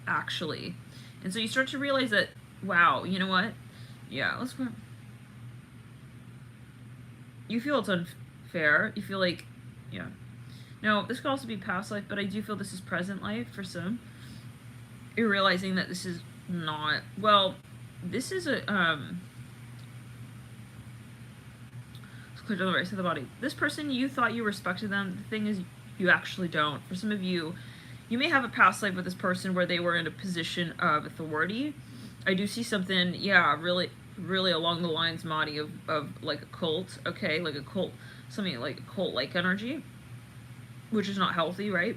actually. And so you start to realize that, wow, you know what? Yeah, let's go. You feel it's unfair. You feel like, yeah. Now, this could also be past life, but I do feel this is present life for some. You're realizing that this is not, well, this is a, let's clear to the right side of the body. This person, you thought you respected them. The thing is, you actually don't. For some of you, you may have a past life with this person where they were in a position of authority. I do see something, yeah, really, really along the lines, Maddie, of like a cult, okay? Like a cult, something like a cult-like energy, which is not healthy, right?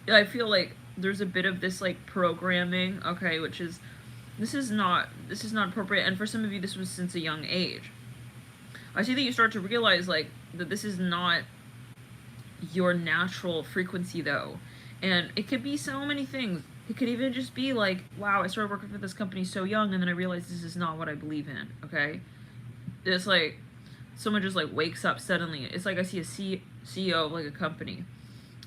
I feel like there's a bit of this like programming, okay, which is, this is not appropriate. And for some of you, this was since a young age. I see that you start to realize like that this is not your natural frequency though. And it could be so many things. It could even just be like, wow, I started working for this company so young, and then I realized this is not what I believe in, okay? It's like, someone just like wakes up suddenly. It's like I see a CEO of like a company.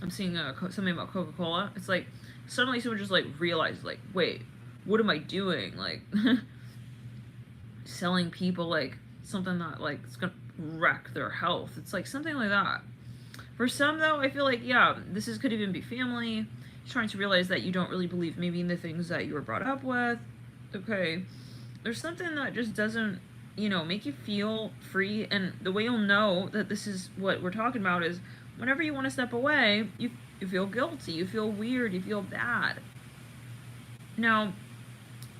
I'm seeing something about Coca-Cola. It's like, suddenly someone just like realizes like, wait, what am I doing? Like, selling people like something that like it's gonna wreck their health. It's like something like that. For some though, I feel like, yeah, could even be family. You're trying to realize that you don't really believe maybe in the things that you were brought up with. Okay. There's something that just doesn't, you know, make you feel free. And the way you'll know that this is what we're talking about is whenever you want to step away, you feel guilty, you feel weird, you feel bad. Now,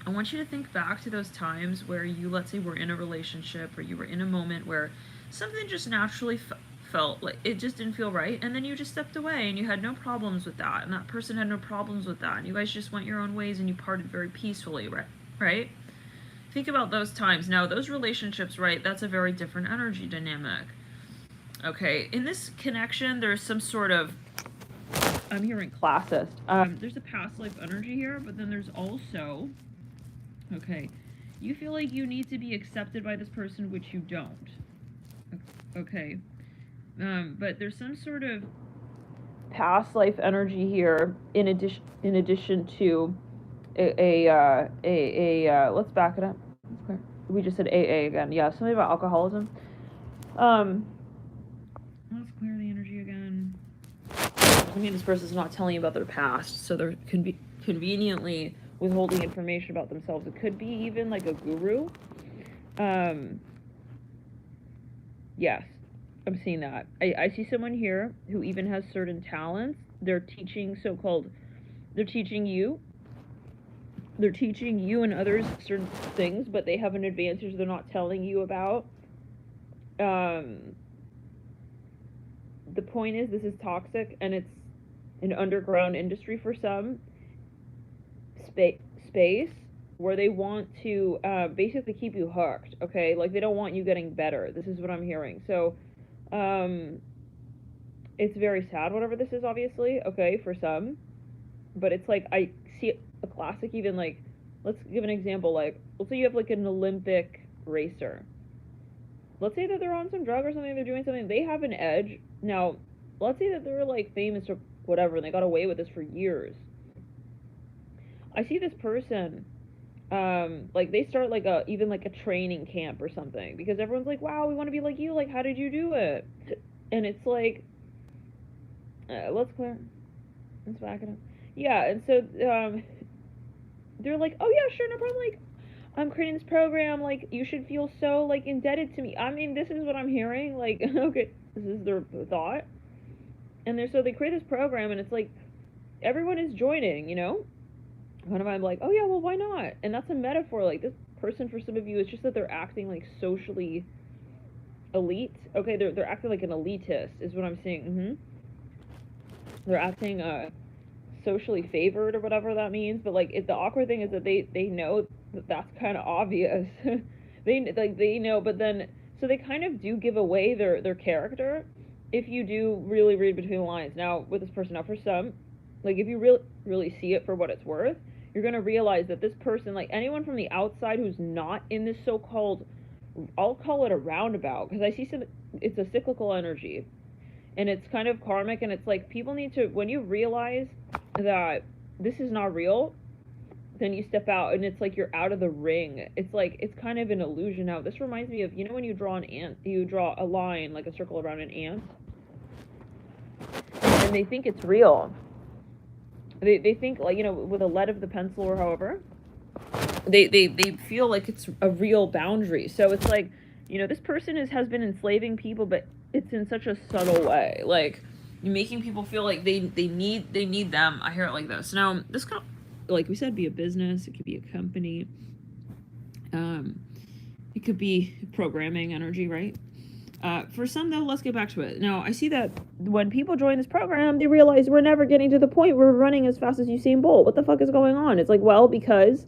I want you to think back to those times where you, let's say, were in a relationship, or you were in a moment where something just naturally felt like it just didn't feel right, and then you just stepped away and you had no problems with that, and that person had no problems with that, and you guys just went your own ways and you parted very peacefully, right? Think about those times. Now, those relationships, right, that's a very different energy dynamic. Okay, in this connection, there's some sort of, I'm hearing classist. There's a past life energy here, but then there's also, okay, you feel like you need to be accepted by this person, which you don't. Okay. But there's some sort of past life energy here in addition to let's back it up. Okay. We just said AA again. Yeah, something about alcoholism. Let's clear the energy again. I mean, this person's not telling you about their past, so they're conveniently withholding information about themselves. It could be even like a guru. Yes. I'm seeing that. I see someone here who even has certain talents. They're teaching they're teaching you and others certain things, but they have an advantage they're not telling you about. The point is, this is toxic, and it's an underground industry for some. Space where they want to basically keep you hooked, okay? Like, they don't want you getting better. This is what I'm hearing. So, it's very sad, whatever this is, obviously, okay, for some, but it's like, I see a classic, even like, let's give an example, like, let's say you have like an Olympic racer. Let's say that they're on some drug or something, they're doing something, they have an edge. Now, let's say that they're like famous or whatever, and they got away with this for years. I see this person, like, they start like even like a training camp or something, because everyone's like, wow, we want to be like you, like, how did you do it? And it's like, let's back it up. Yeah, and so, they're like, oh yeah, sure, no problem, like, I'm creating this program, like, you should feel so, like, indebted to me. I mean, this is what I'm hearing, like, okay, this is their thought. And so they create this program, and it's like, everyone is joining, you know? One of I'm like, oh yeah, well, why not? And that's a metaphor. Like, this person, for some of you, it's just that they're acting like socially elite. Okay, they're acting like an elitist, is what I'm seeing. They're acting socially favored or whatever that means. But like, the awkward thing is that they know that that's kind of obvious. They know, but then so they kind of do give away their character if you do really read between the lines. Now with this person, now for some, like if you really see it for what it's worth, you're gonna realize that this person, like anyone from the outside who's not in this so-called, I'll call it a roundabout, because I see some, it's a cyclical energy and it's kind of karmic, and it's like people need to, when you realize that this is not real, then you step out and it's like you're out of the ring. It's like it's kind of an illusion now. This reminds me of, you know, when you draw an ant, you draw a line, like a circle around an ant, and they think it's real. They think, like, you know, with a lead of the pencil or however, they feel like it's a real boundary. So it's like, you know, this person has been enslaving people, but it's in such a subtle way. Like, making people feel like they need them. I hear it like this. Now, this could, like we said, be a business. It could be a company. It could be programming energy, right? For some, though, let's get back to it. Now, I see that when people join this program, they realize we're never getting to the point where we're running as fast as Usain Bolt. What the fuck is going on? It's like, well, because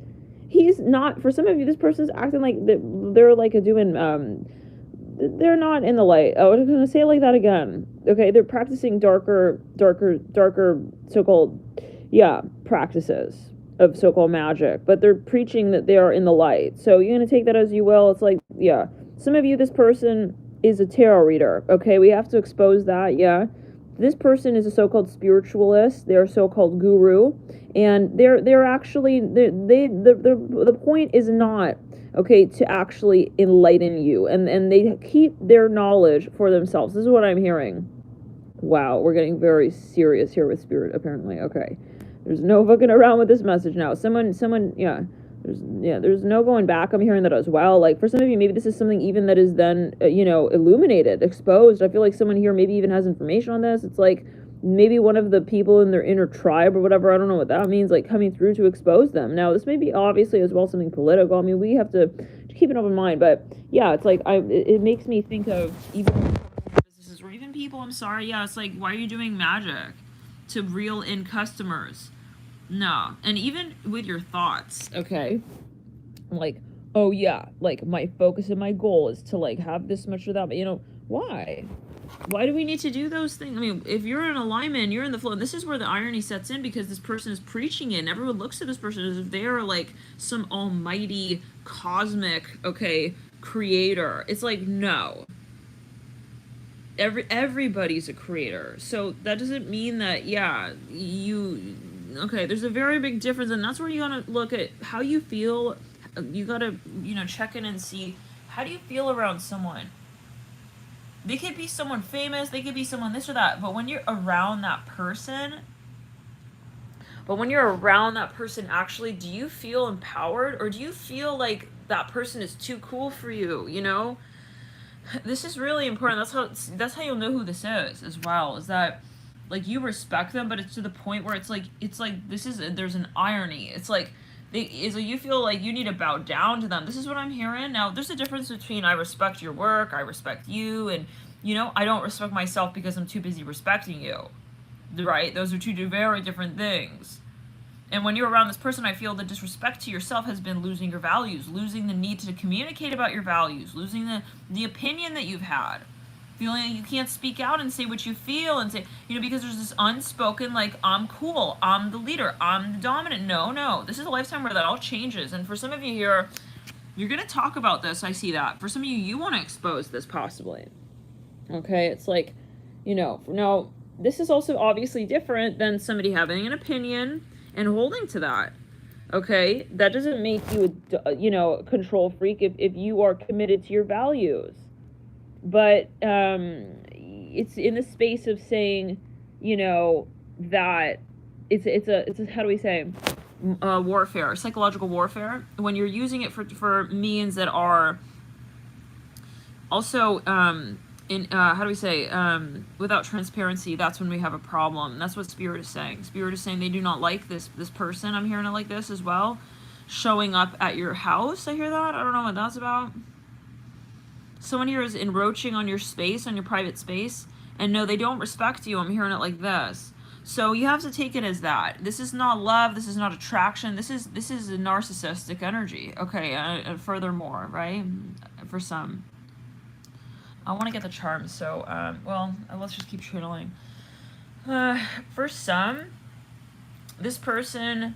he's not, for some of you, this person's acting like they're like doing, they're not in the light. Oh, I was going to say it like that again. Okay, they're practicing darker so-called, yeah, practices of so-called magic, but they're preaching that they are in the light. So you're going to take that as you will. It's like, yeah, some of you, this person is a tarot reader. Okay, we have to expose that. Yeah, this person is a so-called spiritualist. They're a so-called guru, and they're actually the point is not, okay, to actually enlighten you, and they keep their knowledge for themselves. This is what I'm hearing. Wow, we're getting very serious here with spirit, apparently. Okay, there's no fucking around with this message now. Someone, yeah. There's no going back. I'm hearing that as well. Like, for some of you, maybe this is something even that is then, you know, illuminated, exposed. I feel like someone here maybe even has information on this. It's like maybe one of the people in their inner tribe or whatever, I don't know what that means, like coming through to expose them. Now, this may be obviously as well something political. I mean, we have to keep an open mind, but yeah, it's like it makes me think of even businesses or even people. I'm sorry, yeah, it's like, why are you doing magic to reel in customers? No. And even with your thoughts, okay? Like, oh yeah, like my focus and my goal is to like have this much of that, but you know, why? Why do we need to do those things? I mean, if you're in alignment, you're in the flow. And this is where the irony sets in, because this person is preaching it, and everyone looks at this person as if they are like some almighty cosmic, okay, creator. It's like, no. Everybody's a creator. So that doesn't mean that, yeah, okay, there's a very big difference, and that's where you gotta look at how you feel. You gotta, you know, check in and see, how do you feel around someone? They could be someone famous, they could be someone this or that, but when you're around that person, actually, do you feel empowered, or do you feel like that person is too cool for you, you know? This is really important. That's how you'll know who this is as well, is that, like, you respect them, but it's to the point where it's like there's an irony. It's like you feel like you need to bow down to them. This is what I'm hearing. Now, there's a difference between I respect your work, I respect you, and, you know, I don't respect myself because I'm too busy respecting you. Right? Those are two very different things. And when you're around this person, I feel the disrespect to yourself has been losing your values, losing the need to communicate about your values, losing the opinion that you've had, feeling like you can't speak out and say what you feel and say, you know, because there's this unspoken, like, I'm cool, I'm the leader, I'm the dominant. No, this is a lifetime where that all changes. And for some of you here, you're going to talk about this. I see that. For some of you, you want to expose this possibly. Okay, it's like, you know, now, this is also obviously different than somebody having an opinion and holding to that. Okay, that doesn't make you a, you know, control freak if you are committed to your values. But it's in the space of saying, you know, that it's a how do we say, warfare, psychological warfare, when you're using it for means that are also in how do we say, without transparency, that's when we have a problem. That's what Spirit is saying. Spirit is saying they do not like this person, I'm hearing it like this as well, showing up at your house. I hear that. I don't know what that's about. Someone here is encroaching on your space, on your private space, and no, they don't respect you. I'm hearing it like this. So you have to take it as that. This is not love. This is not attraction. This is a narcissistic energy. Okay, furthermore, right? For some. I want to get the charms, so, well, let's just keep channeling. For some, this person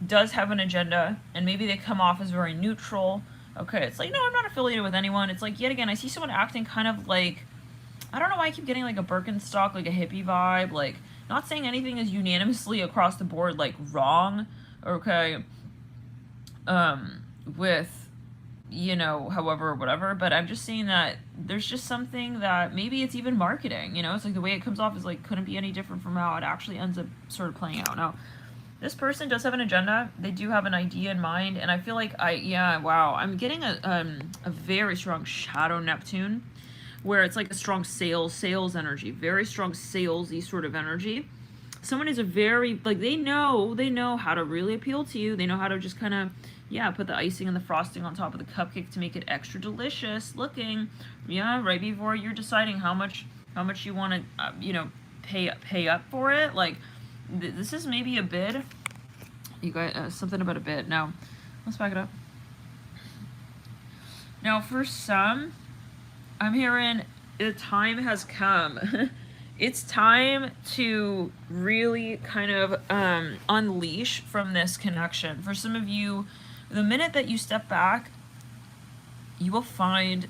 does have an agenda, and maybe they come off as very neutral. Okay, it's like, no, I'm not affiliated with anyone. It's like, yet again, I see someone acting kind of like, I don't know why I keep getting like a Birkenstock, like a hippie vibe, like, not saying anything is unanimously across the board, like, wrong, okay, with, you know, however, whatever, but I'm just seeing that there's just something that maybe it's even marketing, you know, it's like the way it comes off is like, couldn't be any different from how it actually ends up sort of playing out. Now, this person does have an agenda. They do have an idea in mind, and I feel like I'm getting a very strong shadow Neptune, where it's like a strong sales energy, very strong salesy sort of energy. Someone is a very, like, they know how to really appeal to you. They know how to just kind of, put the icing and the frosting on top of the cupcake to make it extra delicious looking. Yeah, right before you're deciding how much you want to, pay up for it. Like, this is maybe a bid. You got something about a bid. Now, let's back it up. Now, for some, I'm hearing the time has come. It's time to really kind of unleash from this connection. For some of you, the minute that you step back, you will find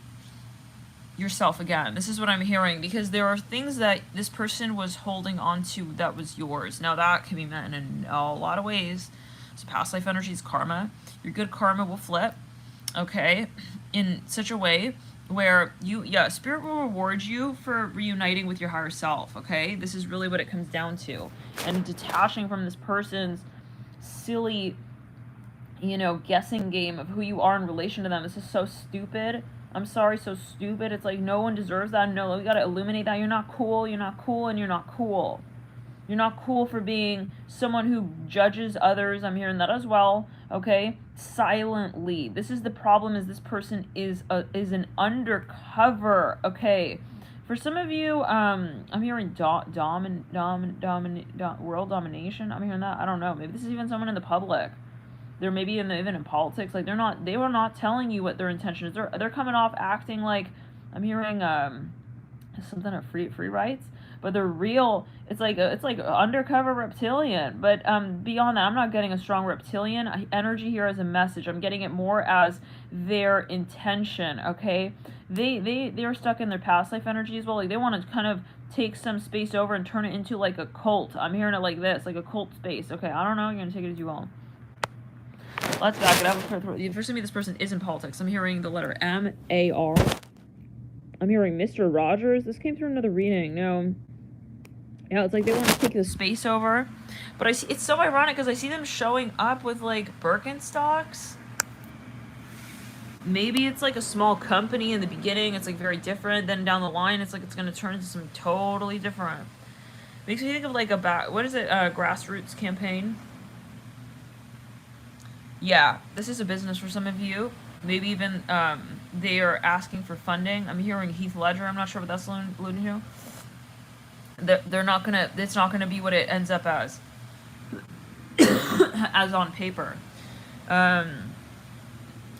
yourself again. This is what I'm hearing, because there are things that this person was holding on to that was yours. Now, that can be meant in a lot of ways. So past life energy is karma. Your good karma will flip, okay, in such a way where Spirit will reward you for reuniting with your higher self, okay? This is really what it comes down to. And detaching from this person's silly, guessing game of who you are in relation to them. This is so stupid. I'm sorry, so stupid. It's like, no one deserves that. No, we gotta illuminate that. You're not cool, and you're not cool. You're not cool for being someone who judges others. I'm hearing that as well, okay? Silently. This is the problem, is this person is an undercover, okay? For some of you, I'm hearing world domination. I'm hearing that. I don't know. Maybe this is even someone in the public. They're maybe even in politics. Like, they were not telling you what their intention is. They're coming off acting like, I'm hearing something of free rights, but they're real. It's like undercover reptilian. But beyond that, I'm not getting a strong reptilian energy here as a message. I'm getting it more as their intention. Okay, they are stuck in their past life energy as well. Like, they want to kind of take some space over and turn it into like a cult. I'm hearing it like this, like a cult space. Okay, I don't know. You're gonna take it as you will. Let's back it up. For some of this person is in politics. I'm hearing the letter M-A-R. I'm hearing Mr. Rogers. This came through another reading. No. Yeah, it's like they want to take the space over. But I see, it's so ironic because I see them showing up with like Birkenstocks. Maybe it's like a small company in the beginning. It's like very different. Then down the line, it's like it's going to turn into something totally different. Makes me think of like grassroots campaign. Yeah, this is a business for some of you. Maybe even they are asking for funding. I'm hearing Heath Ledger. I'm not sure what that's alluding to. They're not gonna. It's not gonna be what it ends up as, as on paper.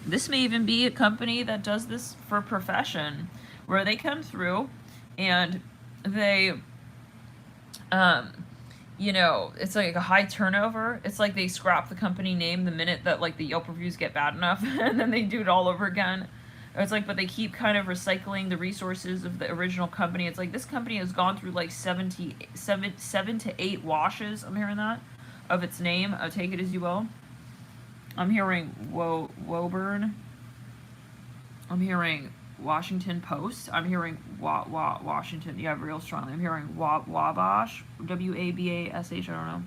This may even be a company that does this for profession, where they come through, and they, it's like a high turnover. It's like they scrap the company name the minute that like the Yelp reviews get bad enough, and then they do it all over again. It's like, but they keep kind of recycling the resources of the original company. It's like this company has gone through like 7 to 8 washes. I'm hearing that of its name. I'll take it as you will. I'm hearing Woburn. I'm hearing Washington Post. I'm hearing Washington. Yeah, real strongly. I'm hearing Wabash. Wabash. I don't know.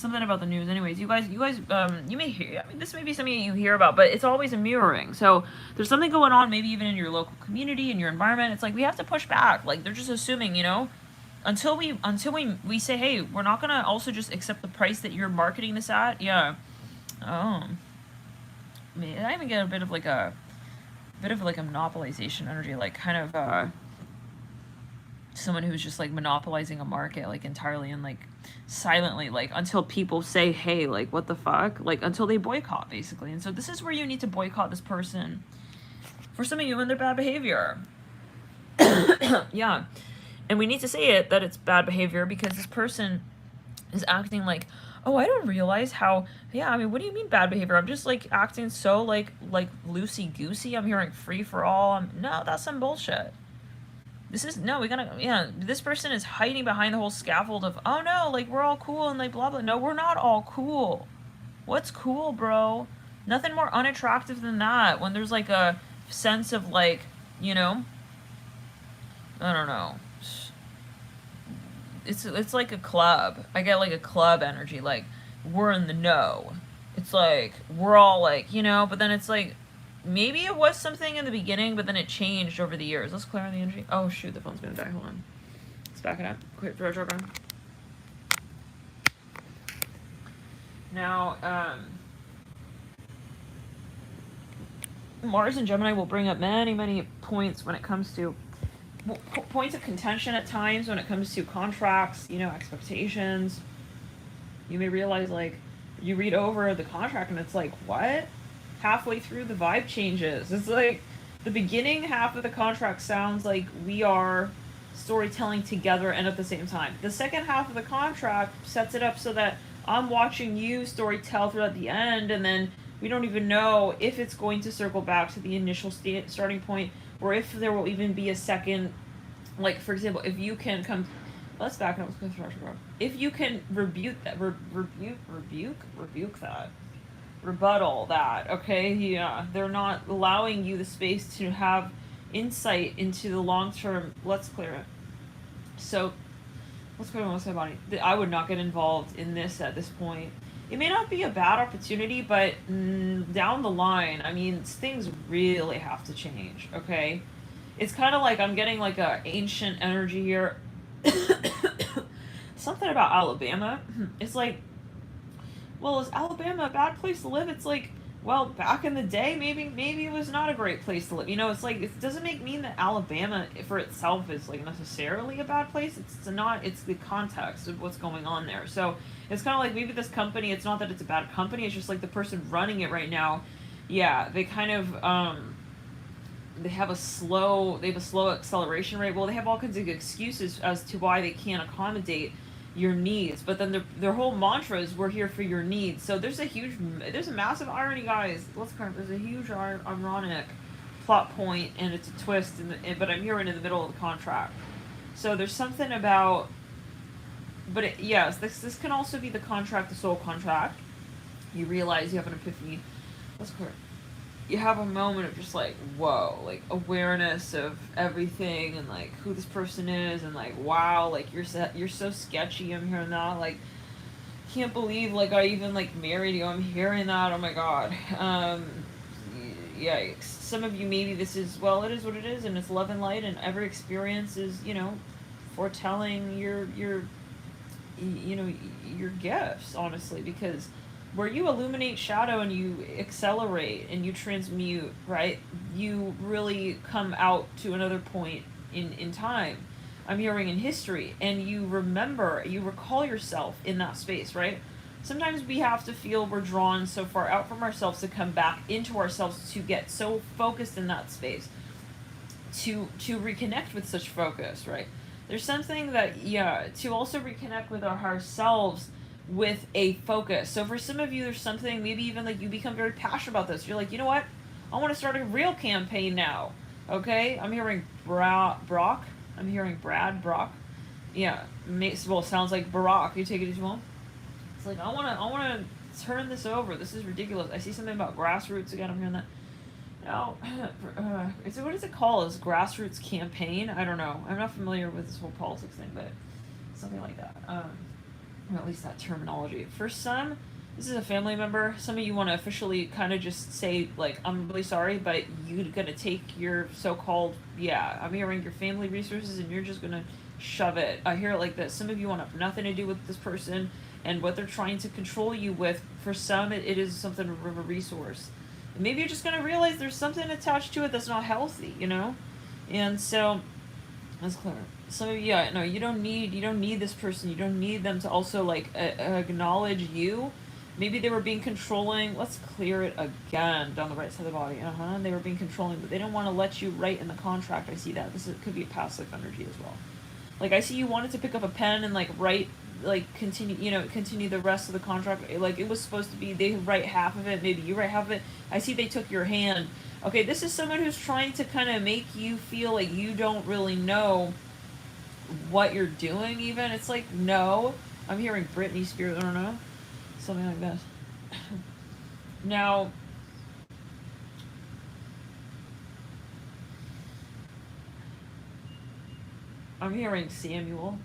something about the news. Anyways, you guys, you may hear, I mean, this may be something you hear about, but it's always a mirroring. So there's something going on, maybe even in your local community, in your environment. It's like, we have to push back. Like, they're just assuming, you know, until we say, hey, we're not gonna also just accept the price that you're marketing this at. Yeah. I mean, I even get a bit of like a monopolization energy, like kind of someone who's just like monopolizing a market like entirely and like silently, like until people say, hey, like what the fuck, like until they boycott basically. And so this is where you need to boycott this person for some of you and their bad behavior. Yeah, and we need to say it that it's bad behavior because this person is acting like, oh, I don't realize how, yeah, I mean, what do you mean bad behavior? I'm just like acting so like loosey-goosey. I'm hearing free for all. No, that's some bullshit. This is, no, we gotta, yeah, this person is hiding behind the whole scaffold of, oh no, like we're all cool and like blah blah. No, we're not all cool. What's cool, bro? Nothing more unattractive than that when there's like a sense of like, you know, I don't know. It's like a club. I get like a club energy, like we're in the know. It's like we're all like, you know, but then it's like maybe it was something in the beginning, but then it changed over the years. Let's clear the energy. Oh shoot, the phone's gonna die. Hold on. Let's back it up. Quick throw joke on. Now, Mars and Gemini will bring up many points when it comes to points of contention at times when it comes to contracts, you know, expectations. You may realize, like, you read over the contract and it's like, what? Halfway through the vibe changes. It's like the beginning half of the contract sounds like we are storytelling together and at the same time. The second half of the contract sets it up so that I'm watching you storytell throughout the end, and then we don't even know if it's going to circle back to the initial starting point, or if there will even be a second, like, for example, if you can come, let's back up, let's go through. If you can rebuke that, rebuttal that, okay, yeah, they're not allowing you the space to have insight into the long-term, let's clear it. So, let's clear my body. I would not get involved in this at this point. It may not be a bad opportunity, but down the line, I mean, things really have to change, okay? It's kind of like I'm getting like a ancient energy here. Something about Alabama. It's like, well, is Alabama a bad place to live? It's like, well, back in the day, maybe it was not a great place to live. You know, it's like, it doesn't mean that Alabama for itself is like necessarily a bad place. It's not, it's the context of what's going on there. So it's kind of like maybe this company, it's not that it's a bad company, it's just like the person running it right now, yeah, they kind of, they have a slow acceleration rate. Well, they have all kinds of excuses as to why they can't accommodate your needs, but then their whole mantra is we're here for your needs. So there's a massive irony, guys. There's a huge ironic plot point, and it's a twist, but I'm hearing in the middle of the contract. So there's something about, but yes, this can also be the contract, the soul contract. You realize you have an epiphany. Let's clear. You have a moment of just like, whoa, like awareness of everything and like who this person is, and like, wow, like you're so sketchy. I'm hearing that, like, can't believe like I even like married you. I'm hearing that. Oh my god. Yikes. Some of you, maybe this is, well, it is what it is, and it's love and light, and every experience is, you know, foretelling your gifts, honestly, because where you illuminate shadow and you accelerate and you transmute, right, you really come out to another point in time. I'm hearing in history, and you recall yourself in that space, right? Sometimes we have to feel we're drawn so far out from ourselves to come back into ourselves, to get so focused in that space, to reconnect with such focus, right? There's something that, yeah, to also reconnect with ourselves with a focus. So for some of you, there's something, maybe even like you become very passionate about this. You're like, you know what? I want to start a real campaign now. Okay? I'm hearing Brock. I'm hearing Brad, Brock. Yeah. Well, it sounds like Barack. You take it as well. It's like, I want to turn this over. This is ridiculous. I see something about grassroots again. I'm hearing that. No, what is it called? Is grassroots campaign? I don't know. I'm not familiar with this whole politics thing, but something like that. or at least that terminology. For some, this is a family member. Some of you want to officially kind of just say, like, I'm really sorry, but you're going to take your so-called, I'm hearing your family resources and you're just going to shove it. I hear it like this. Some of you want to have nothing to do with this person and what they're trying to control you with. For some, it is something of a resource. And maybe you're just going to realize there's something attached to it that's not healthy, you know? And so, that's clear. Some of you, no, you don't need this person. You don't need them to also, like, acknowledge you. Maybe they were being controlling. Let's clear it again down the right side of the body. They were being controlling, but they don't want to let you write in the contract. I see that. Could be a past life energy as well. Like, I see you wanted to pick up a pen and, like, write, like, continue the rest of the contract. Like, it was supposed to be, they write half of it, maybe you write half of it. I see they took your hand. Okay, this is someone who's trying to kind of make you feel like you don't really know what you're doing, even. It's like, no. I'm hearing Britney Spears, I don't know. Something like that. Now, I'm hearing Samuel.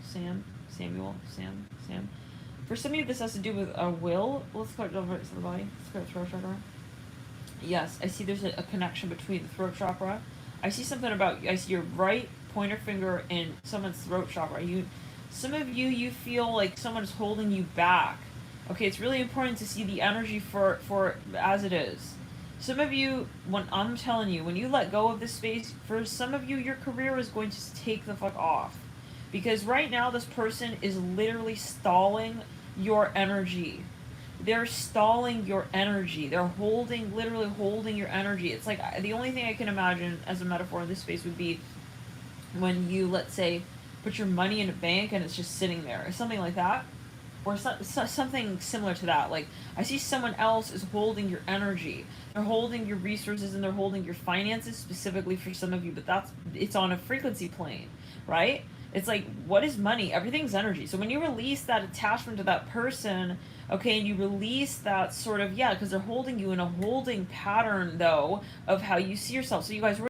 For some of you, this has to do with a will. Let's start over right to the body. Let's go to throat chakra. Yes, I see there's a connection between the throat chakra. I see something about, I see your right pointer finger in someone's throat chakra. Some of you feel like someone's holding you back. Okay, it's really important to see the energy for as it is. Some of you, when I'm telling you, when you let go of this space, for some of you, your career is going to take the fuck off. Because right now, this person is literally stalling your energy. They're stalling your energy. They're literally holding your energy. It's like, the only thing I can imagine as a metaphor in this space would be when you, let's say, put your money in a bank and it's just sitting there, or something like that. Or something similar to that. Like, I see someone else is holding your energy. They're holding your resources and they're holding your finances, specifically for some of you, but it's on a frequency plane, right? It's like, what is money? Everything's energy. So when you release that attachment to that person, okay, and you release that sort of, because they're holding you in a holding pattern, though, of how you see yourself. So you guys